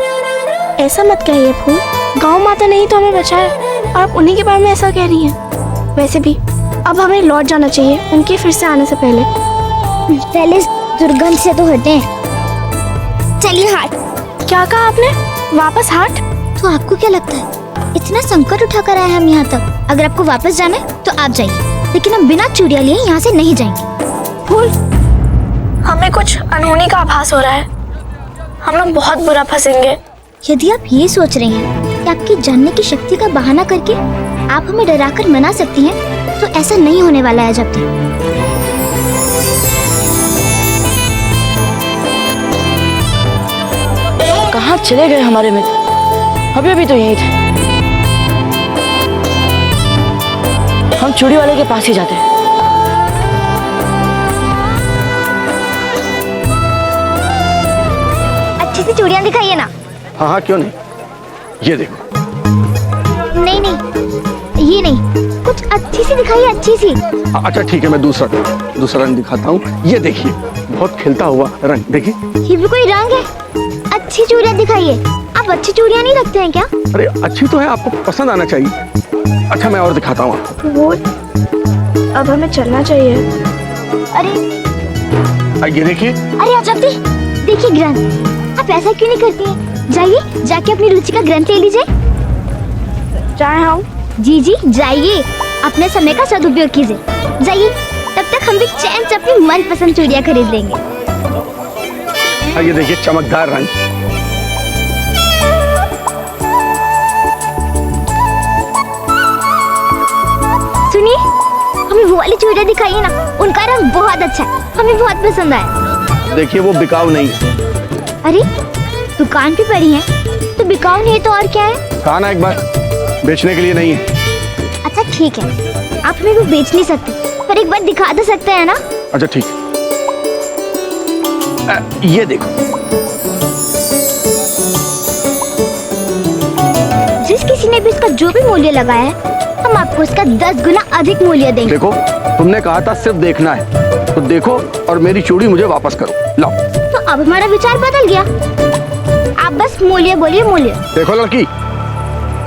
ऐसा मत कहिए फूल, गाँव माता नहीं तो हमें बचाए और आप उन्हीं के बारे में ऐसा कह रही हैं। वैसे भी अब हमें लौट जाना चाहिए उनके फिर से आने से पहले। पहले इस दुर्गंध से तो हटे। चलिए हाट। क्या कहा आपने? वापस हाट? तो आपको क्या लगता है इतना संकट उठाकर आए हम यहाँ तक? अगर आपको वापस जाना है तो आप जाइए, लेकिन हम बिना चूड़ियां लिए यहाँ से नहीं जाएंगे। फूल, हमें कुछ अनहोनी का आभास हो रहा है, हम लोग बहुत बुरा फंसेंगे। यदि आप ये सोच रहे हैं कि आपकी जानने की शक्ति का बहाना करके आप हमें डराकर मना सकती हैं, तो ऐसा नहीं होने वाला है जब तक। कहाँ चले गए हमारे मित्र? अभी अभी तो यही थे। हम चूड़ी वाले के पास ही जाते हैं। अच्छी सी चूड़ियां दिखाइए ना। हाँ हाँ, क्यों नहीं, ये देखो। नहीं नहीं, ये नहीं, कुछ अच्छी सी दिखाइए, अच्छी सी। अच्छा ठीक है, मैं दूसरा रंग दिखाता हूँ। ये देखिए, बहुत खिलता हुआ रंग, देखिए। ये भी कोई रंग है? अच्छी चूड़ियां दिखाइए। आप अच्छी चूड़ियां नहीं रखते हैं क्या? अरे अच्छी तो है, आपको पसंद आना चाहिए। अच्छा मैं और दिखाता हूँ आपको। वो अब हमें चलना चाहिए। अरे ये देखिए। अरे अजब दी, देखिए ग्रंथ। आप ऐसा क्यों नहीं करती हैं? जाइए, जाके अपनी रुचि का ग्रंथ ले लीजिए। जाए हम? जी जी जाइए, अपने समय का सदुपयोग कीजिए। जाइए, तब तक हम भी चैन से अपनी मनपसंद चूड़ियां खरीद लेंगे। ये देखिए, चमकदार रंग। सुनिए, हमें वो वाली चूड़ियां दिखाइए ना, उनका रंग बहुत अच्छा है, हमें बहुत पसंद आया। देखिए, वो बिकाऊ नहीं है। अरे दुकान पे पड़ी है तो बिकाऊ नहीं है तो और क्या है? कहा ना एक बार, बेचने के लिए नहीं है। अच्छा ठीक है, आप हमें वो बेच नहीं सकते, पर एक बार दिखा तो सकते हैं ना? अच्छा ठीक है, ये देखो। जिस किसी ने भी इसका जो भी मूल्य लगाया है, हम आपको इसका 10 गुना अधिक मूल्य देंगे। देखो, तुमने कहा था सिर्फ देखना है, तो देखो और मेरी चूड़ी मुझे वापस करो। लाओ। तो अब हमारा विचार बदल गया, आप बस मूल्य बोलिए, मूल्य। देखो लड़की,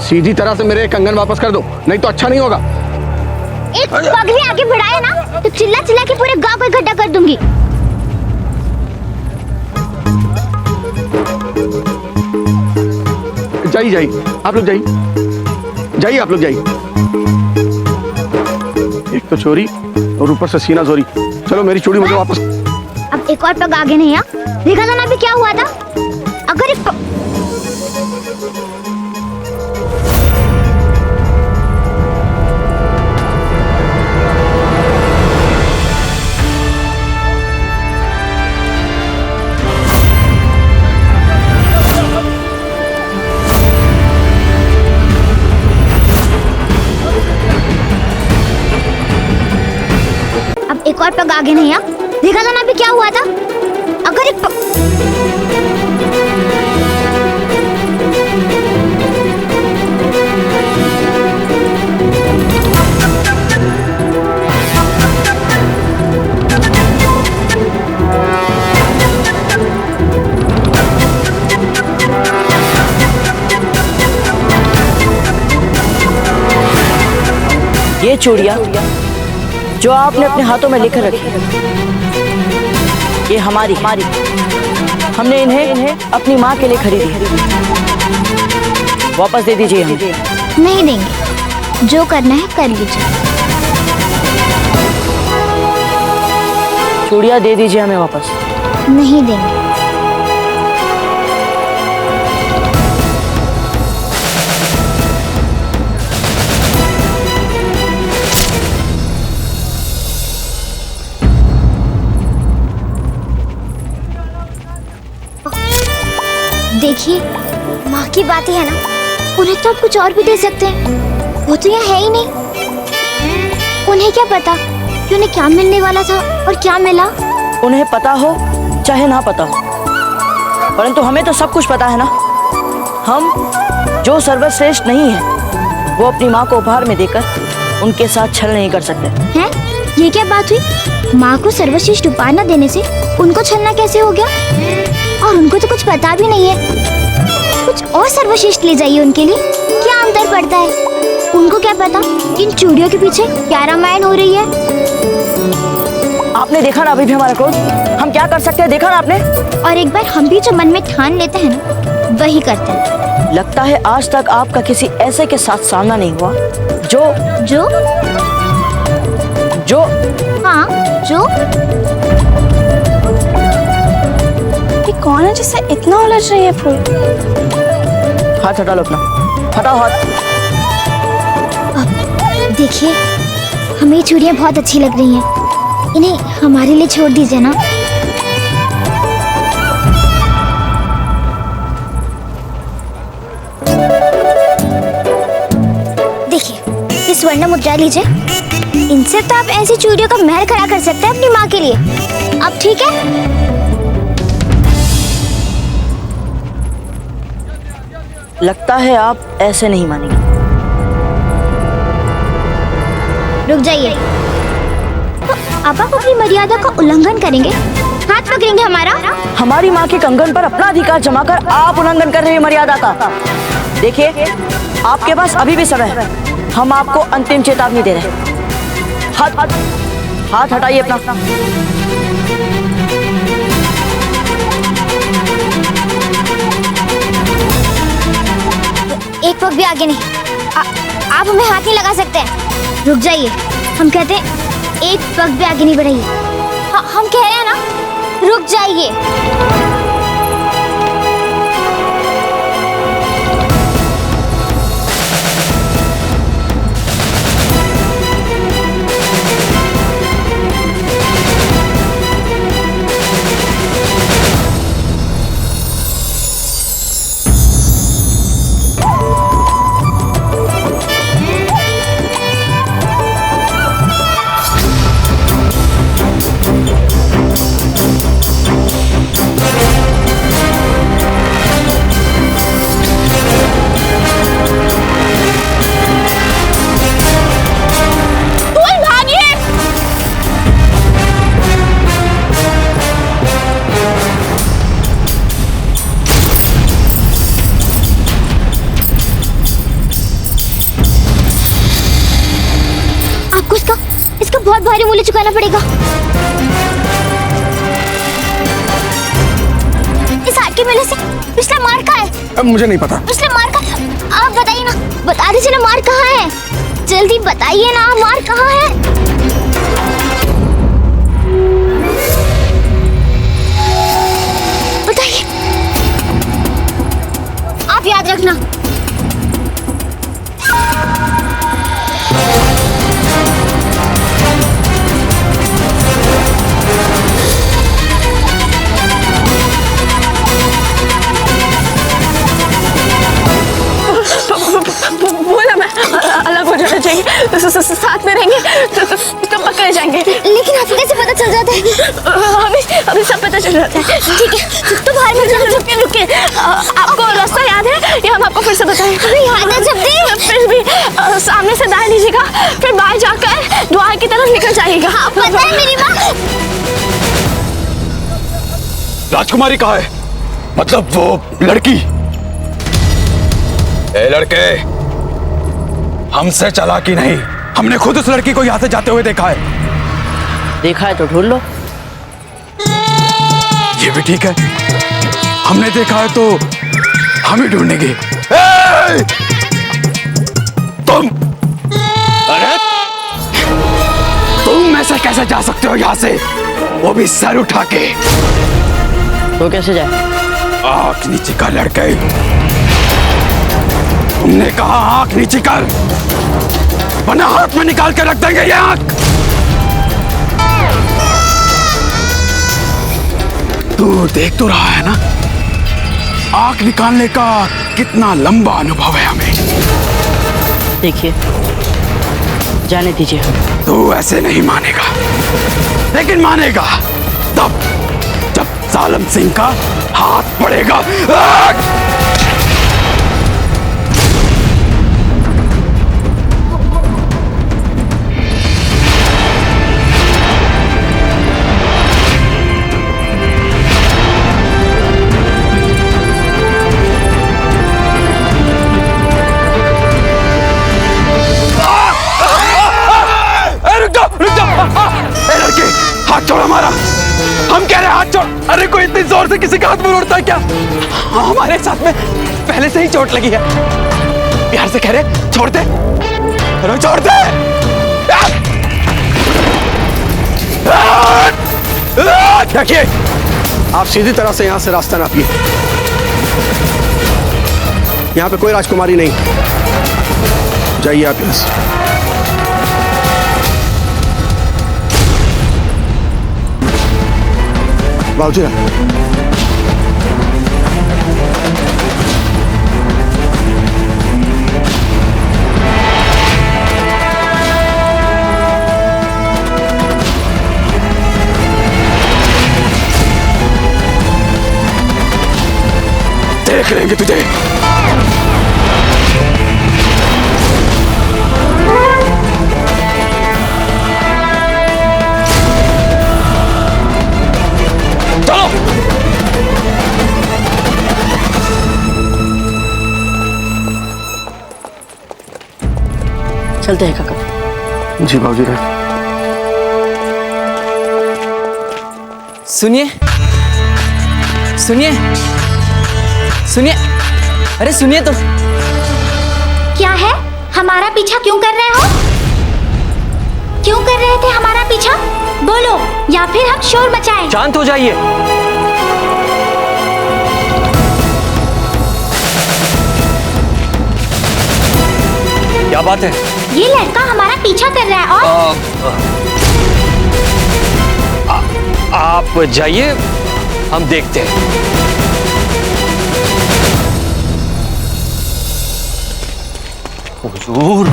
सीधी तरह से मेरे कंगन वापस कर दो, नहीं तो अच्छा नहीं होगा। एक पग भी आगे बढ़ाया ना तो चिल्ला चिल्ला के पूरे गांव को इकट्ठा कर दूंगी। जाइए जाइए, आप लोग जाइए, आप लोग जाइए। एक तो चोरी और ऊपर से सीना चोरी। चलो मेरी चूड़ी मुझे वापस। अब एक और पग आगे नहीं है। देखा था ना अभी क्या हुआ था? अगर एक और पग आगे नहीं। देखा था ना अभी क्या हुआ था? अगर एक ये चूड़ियां जो आपने अपने हाथों में लेकर रखी, ये हमारी हमने इन्हें अपनी माँ के लिए खरीदी। वापस दे दीजिए हमें। नहीं देंगे, जो करना है कर लीजिए। चूड़ियां दे दीजिए हमें वापस। नहीं देंगे। देखिए, माँ की बातें है ना, उन्हें तो आप कुछ और भी दे सकते हैं। वो तो यहाँ है ही नहीं। उन्हें क्या पता कि उन्हें क्या मिलने वाला था और क्या मिला। उन्हें पता हो चाहे ना पता हो, परंतु हमें तो सब कुछ पता है ना। हम जो सर्वश्रेष्ठ नहीं है, वो अपनी माँ को उपहार में देकर उनके साथ छल नहीं कर सकते हैं। ये क्या बात हुई? माँ को सर्वश्रेष्ठ उपहार न देने से उनको छलना कैसे हो गया? और उनको तो कुछ पता भी नहीं है। कुछ और सर्वश्रेष्ठ ले जाइए उनके लिए। क्या अंतर पड़ता है? उनको क्या पता इन चूड़ियों के पीछे क्या रामायण हो रही है। आपने देखा ना अभी भी हमारा क्रोध। हम क्या कर सकते हैं, देखा ना आपने। और एक बार हम भी जो मन में ठान लेते हैं ना, वही करते हैं। लगता है आज तक आपका किसी ऐसे के साथ सामना नहीं हुआ जो हाँ, जो ये कौन है जिससे इतना उलझ रही है फूल? हाथ हटा लो अपना, हटाओ हाथ। देखिए, हमें चूड़ियाँ बहुत अच्छी लग रही हैं। इन्हें हमारे लिए छोड़ दीजिए ना। देखिए, ये स्वर्ण मुद्रा लीजिए। इनसे तो आप ऐसी चूड़ियों का महल खड़ा कर सकते हैं अपनी माँ के लिए। अब ठीक है? लगता है आप ऐसे नहीं मानेंगे। रुक जाइए। तो अब आप अपनी मर्यादा का उल्लंघन करेंगे, हाथ पकड़ेंगे हमारा। हमारी माँ के कंगन पर अपना अधिकार जमाकर आप उल्लंघन कर रहे हैं मर्यादा का। देखिए, आपके पास अभी भी समय है। हम आपको अंतिम चेतावनी दे रहे हैं। हाथ हटाइए अपना। एक पग भी आगे नहीं। आप हमें हाथ नहीं लगा सकते। रुक जाइए। हम कहते हैं एक पग भी आगे नहीं बढ़ाइए। हम कह रहे हैं ना, रुक जाइए। बहुत भारी मूल्य चुकाना पड़ेगा। इस हाट के मेले से पिछला मार कहाँ है? अब मुझे नहीं पता। पिछला मार का आप बताइए ना, बता दीजिए ना, मार कहाँ है? जल्दी बताइए ना, मार कहाँ है? बताइए, आप याद रखना। बोला मैं अलग हो जाना चाहिए। साथ में रहेंगे तो पकड़े जाएंगे। लेकिन आपको कैसे पता चल जाता है? अभी सब पता चल जाता है। ठीक है तो बाहर मत जाओ। रुके आपको रास्ता याद है या हम आपको फिर से बताएं? याद है जब भी। फिर भी सामने से दाएं लीजिएगा, फिर बाएं जाकर द्वार की तरफ निकल जाइएगा। पता है मेरी माँ। राजकुमारी कहाँ है? मतलब वो लड़की। ए लड़के, हमसे चालाकी नहीं, हमने खुद उस लड़की को यहाँ से जाते हुए देखा है। देखा है तो ढूंढ लो। ये भी ठीक है, हमने देखा है तो हम ही ढूंढेंगे। तुम, अरे तुम ऐसे कैसे जा सकते हो यहाँ से, वो भी सर उठा के? तो कैसे जाए? आंख नीचे कर लड़के, तुमने कहा आंख नीचे कर, वरना हाथ में निकाल के रख देंगे ये आंख। तू देख तो रहा है ना, आंख निकालने का कितना लंबा अनुभव है हमें। देखिए, जाने दीजिए। तू ऐसे नहीं मानेगा, लेकिन मानेगा तब जब सालम सिंह का हाथ पड़ेगा। हाथ छोड़ हमारा, हम कह रहे हैं हाथ छोड़। अरे कोई इतनी जोर से किसी का हाथ में उड़ता है क्या? हमारे साथ में पहले से ही चोट लगी है, प्यार से कह रहे छोड़ दे, अरे छोड़ दे। देखिए, आप सीधी तरह से यहाँ से रास्ता नापिए, यहाँ पे कोई राजकुमारी नहीं, जाइए आप यहाँ से। बाबूजी देख लेंगे तुझे। चलते हैं काका। जी बाबूजी। सुनिए सुनिए सुनिए, अरे सुनिए तो। क्या है? हमारा पीछा क्यों कर रहे हो? क्यों कर रहे थे हमारा पीछा? बोलो, या फिर हम शोर मचाएं। शांत हो जाइए। क्या बात है? ये लड़का हमारा पीछा कर रहा है और आप जाइए, हम देखते हैं। हुजूर,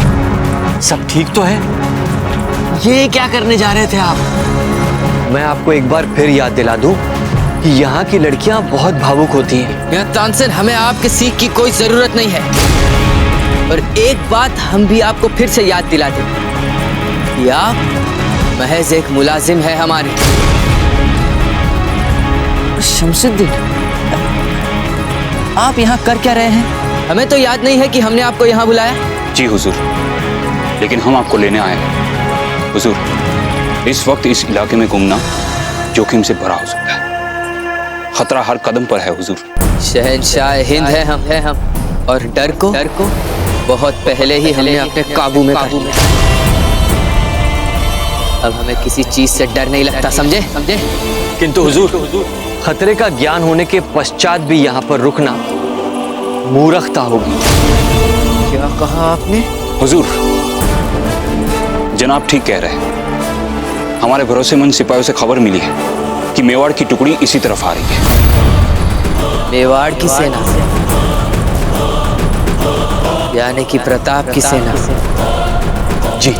सब ठीक तो है? ये क्या करने जा रहे थे आप? मैं आपको एक बार फिर याद दिला दूं कि यहाँ की लड़कियां बहुत भावुक होती हैं। यह तानसेन, हमें आपके सीख की कोई जरूरत नहीं है। और एक बात हम भी आपको फिर से याद दिला दें कि आप महज एक मुलाजिम है हमारे। शमसुद्दीन, आप यहाँ कर क्या रहे हैं? हमें तो याद नहीं है कि हमने आपको यहाँ बुलाया। जी हुजूर, लेकिन हम आपको लेने आए हैं। हुजूर, इस वक्त इस इलाके में घूमना जोखिम से भरा हो सकता है, खतरा हर कदम पर है हुजूर। शहंशाह हिंद है हम, और डर को बहुत पहले ही हमने अपने काबू में कर लिया। अब हमें किसी चीज से डर नहीं लगता, समझे? किंतु हुजूर, खतरे का ज्ञान होने के पश्चात भी यहाँ पर रुकना मूर्खता होगी। क्या कहा आपने? हुजूर, जनाब ठीक कह रहे हैं। हमारे भरोसेमंद सिपाहियों से खबर मिली है कि मेवाड़ की टुकड़ी इसी तरफ आ रही है। मेवाड़ की सेना, यानी कि प्रताप की सेना। जी।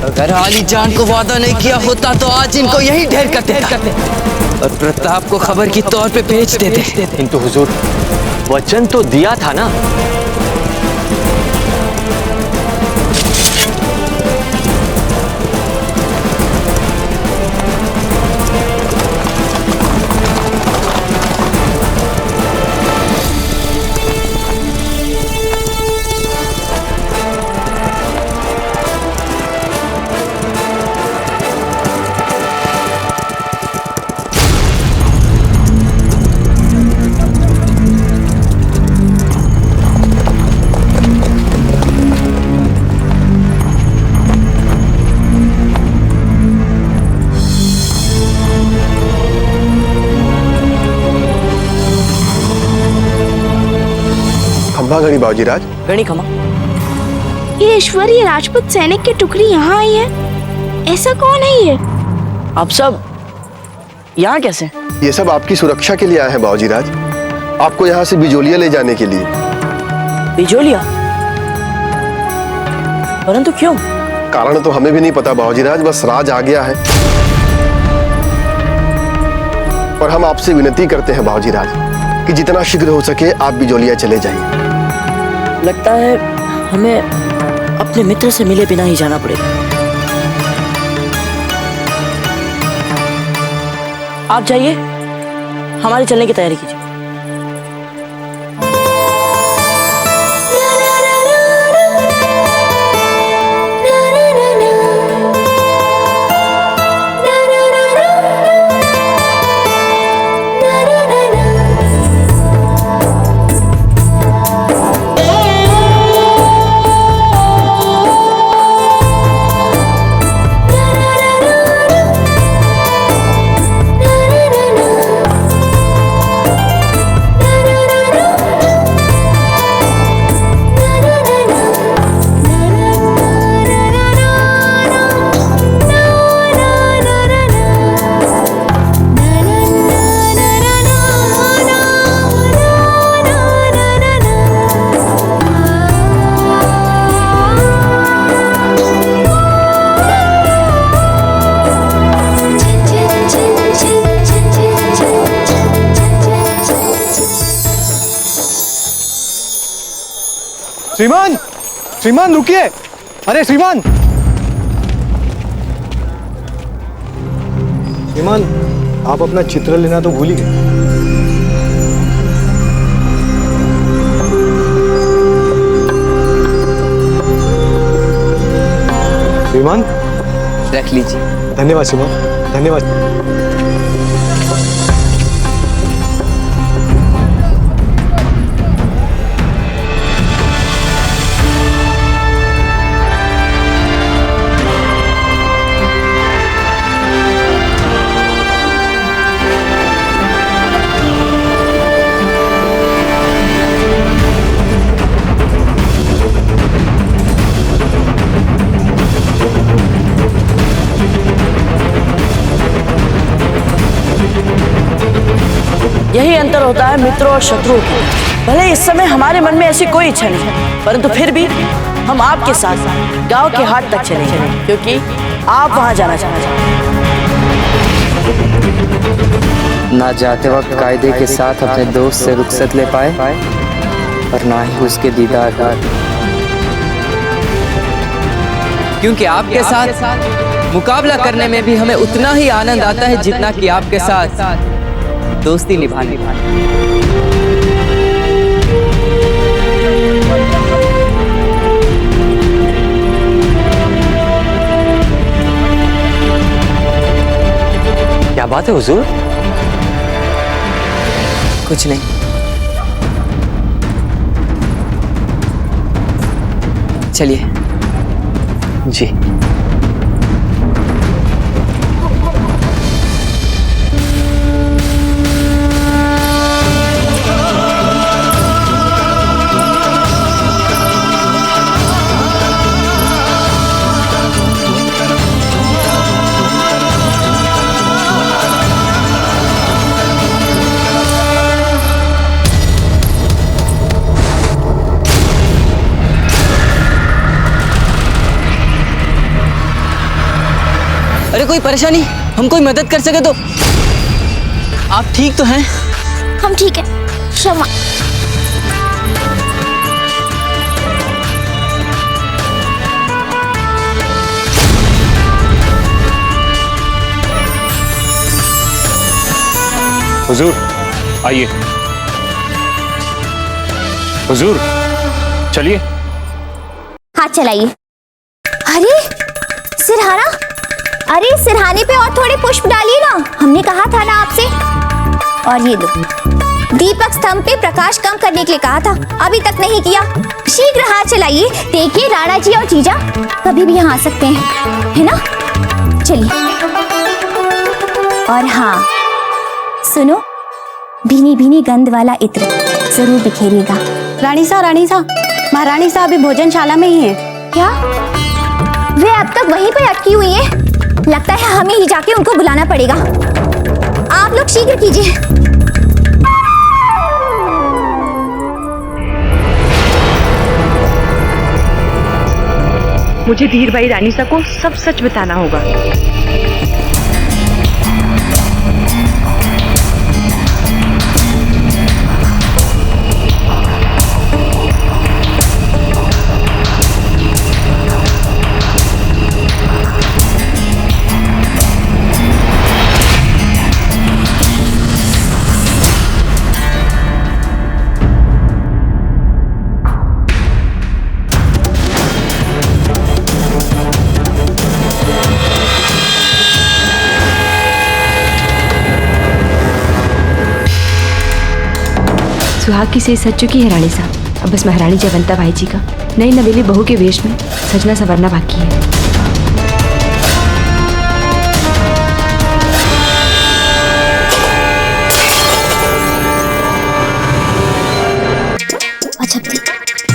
अगर आली जान को वादा नहीं किया होता तो आज इनको यही ढेर करते और प्रताप को खबर की तौर पे भेज देते। किंतु हुजूर, वचन तो दिया था ना। गणी बाबूजीराज। गणी खमा। ये ईश्वरीय राजपूत सैनिक की टुकड़ी यहाँ आई है, ऐसा कौन है ये? आप सब यहाँ कैसे? ये सब आपकी सुरक्षा के लिए आए हैं बाबूजीराज, आपको यहाँ से बिजोलिया ले जाने के लिए। बिजोलिया? परंतु क्यों? कारण तो हमें भी नहीं पता बाबूजीराज, बस राज आ गया है और हम आपसे विनती करते हैं बाबूजीराज कि जितना शीघ्र हो सके आप बिजोलिया चले जाइए। लगता है हमें अपने मित्र से मिले बिना ही जाना पड़ेगा। आप जाइए, हमारी चलने की तैयारी कीजिए। श्रीमान, श्रीमान रुकिए। अरे श्रीमान, श्रीमान आप अपना चित्र लेना तो भूल ही गए। श्रीमान रख लीजिए। धन्यवाद श्रीमान, धन्यवाद। यही अंतर होता है मित्रों और शत्रुओं की। भले इस समय हमारे मन में ऐसी कोई इच्छा नहीं, परंतु फिर भी हम आपके साथ गांव के हाट तक चलेंगे, क्योंकि आप वहां जाना चाहते हैं। ना जाते वक्त कायदे के साथ अपने दोस्त से रुखसत ले पाए और ना ही उसके दीदार का, क्योंकि आपके साथ मुकाबला करने में भी हमें उतना ही आनंद आता है जितना कि आपके साथ दोस्ती निभाने। क्या बात है हुजूर? कुछ नहीं। चलिए। जी। अरे कोई परेशानी, हम कोई मदद कर सके तो। आप ठीक तो हैं? हम ठीक है। क्षमा। हुजूर आइए। हुजूर चलिए। हाथ चलाइए। अरे सिरहाना, अरे सिरहाने पे और थोड़े पुष्प डालिए ना, हमने कहा था ना आपसे। और ये लो, दीपक स्तंभ पे प्रकाश कम करने के लिए कहा था, अभी तक नहीं किया। शीघ्र हाथ चलाइए। देखिए राणा जी और जीजा कभी भी यहाँ आ सकते हैं, है ना? चलिए। और हाँ सुनो, भीनी भीनी गंध वाला इत्र जरूर बिखेरिएगा। रानी साहब, महारानी साहब अभी भोजनशाला में ही है। क्या वे अब तक वहीं पर अटकी हुई है? लगता है हमें ही जाके उनको बुलाना पड़ेगा। आप लोग शीघ्र कीजिए। मुझे धीरबाई रानीसा को सब सच बताना होगा। सुहाग की सेज सज चुकी है रानी साहब। अब बस महारानी जयवंता बाई जी का नई नवेली बहू के वेश में सजना संवरना बाकी है।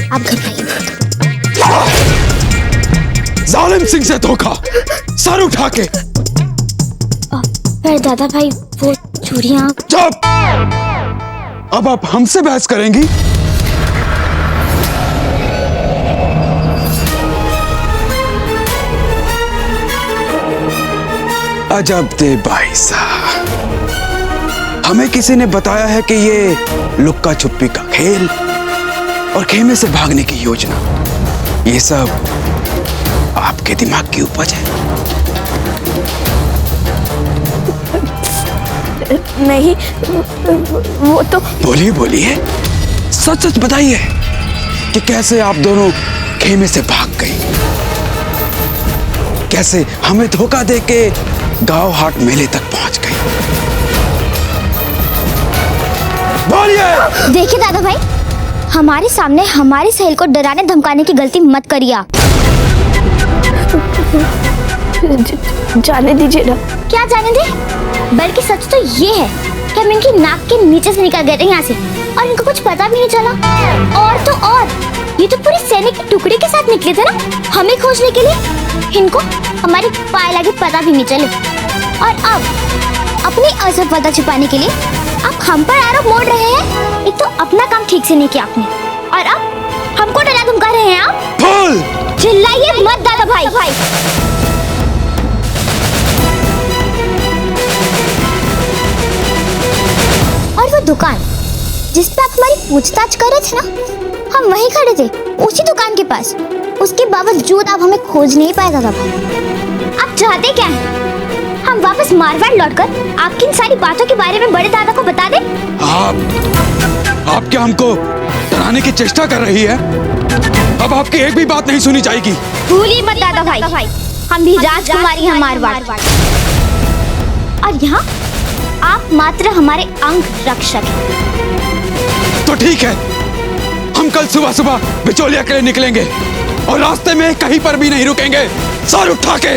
आप घबराइए। जालिम सिंह से धोखा, सर उठा के। पर दादा भाई वो चूड़ियां। चुप! अब आप हमसे बहस करेंगी? अजब दे भाई साहब, हमें किसी ने बताया है कि ये लुक्का छुपी का खेल और खेमे से भागने की योजना, ये सब आपके दिमाग की उपज है। नहीं, वो तो। बोलिए बोलिए, सच सच बताइए कि कैसे आप दोनों खेमे से भाग गई, कैसे हमें धोखा देके गांव हाट मेले तक पहुंच गई। बोलिए। देखिए दादा भाई, हमारे सामने हमारी सहेल को डराने धमकाने की गलती मत करिए आप। जाने दीजिए ना। क्या जाने दे? बल्कि सच तो ये है कि हम इनकी नाक के नीचे से निकल गए थे यहाँ से और इनको कुछ पता भी नहीं चला। और तो और ये तो पूरी सैनिक की टुकड़ी के साथ निकले थे ना हमें खोजने के लिए। इनको हमारी पाए लगे पता भी नहीं चले। और अब अपनी असफलता छुपाने के लिए आप हम पर आरोप मोड़ रहे हैं। एक तो अपना काम ठीक से नहीं किया आपने और अब हमको डरा धमका रहे हैं आप। चिल्लाइए मत दादा भाई। और वो दुकान जिस पे आप हमारी पूछताछ कर रहे थे ना, हम वहीं खड़े थे उसी दुकान के पास। उसके बावजूद आप हमें खोज नहीं पाए दादा भाई। आप चाहते क्या हैं? हम वापस मारवाड़ लौटकर आपकी इन सारी बातों के बारे में बड़े दादा को बता दें? आप क्या हमको डराने की चेष्टा कर रही है? अब आपकी एक भी बात नहीं सुनी जाएगी। भूलिए मत दादा भाई, हम भी राजकुमारी हैं मारवाड़। और यहाँ आप मात्र हमारे अंग रक्षक हैं। तो ठीक है, हम कल सुबह सुबह बिचौलिया के लिए निकलेंगे और रास्ते में कहीं पर भी नहीं रुकेंगे। सर उठा के।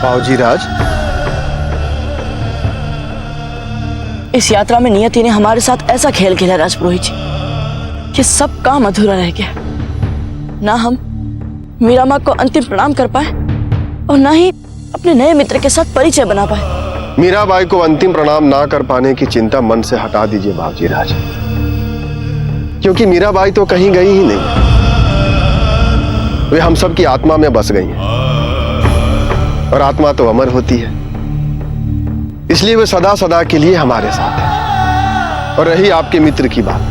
बाबूजी राज, इस यात्रा में नियति ने हमारे साथ ऐसा खेल खेला राजपुरोहित जी कि सब काम अधूरा रह गया। ना हम मीरा माँ को अंतिम प्रणाम कर पाए और ना ही अपने नए मित्र के साथ परिचय बना पाए। मीराबाई को अंतिम प्रणाम ना कर पाने की चिंता मन से हटा दीजिए बाबूजी राज, क्योंकि मीराबाई तो कहीं गई ही नहीं, वे हम सब की आत्मा में बस गई हैं और आत्मा तो अमर होती है, इसलिए वे सदा सदा के लिए हमारे साथ है। और रही आपके मित्र की बात,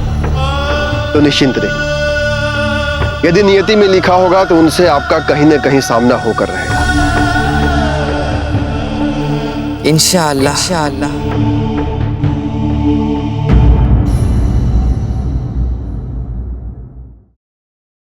तो निश्चिंत रहिए, यदि नियति में लिखा होगा तो उनसे आपका कहीं न कहीं सामना होकर रहेगा। इंशाअल्लाह।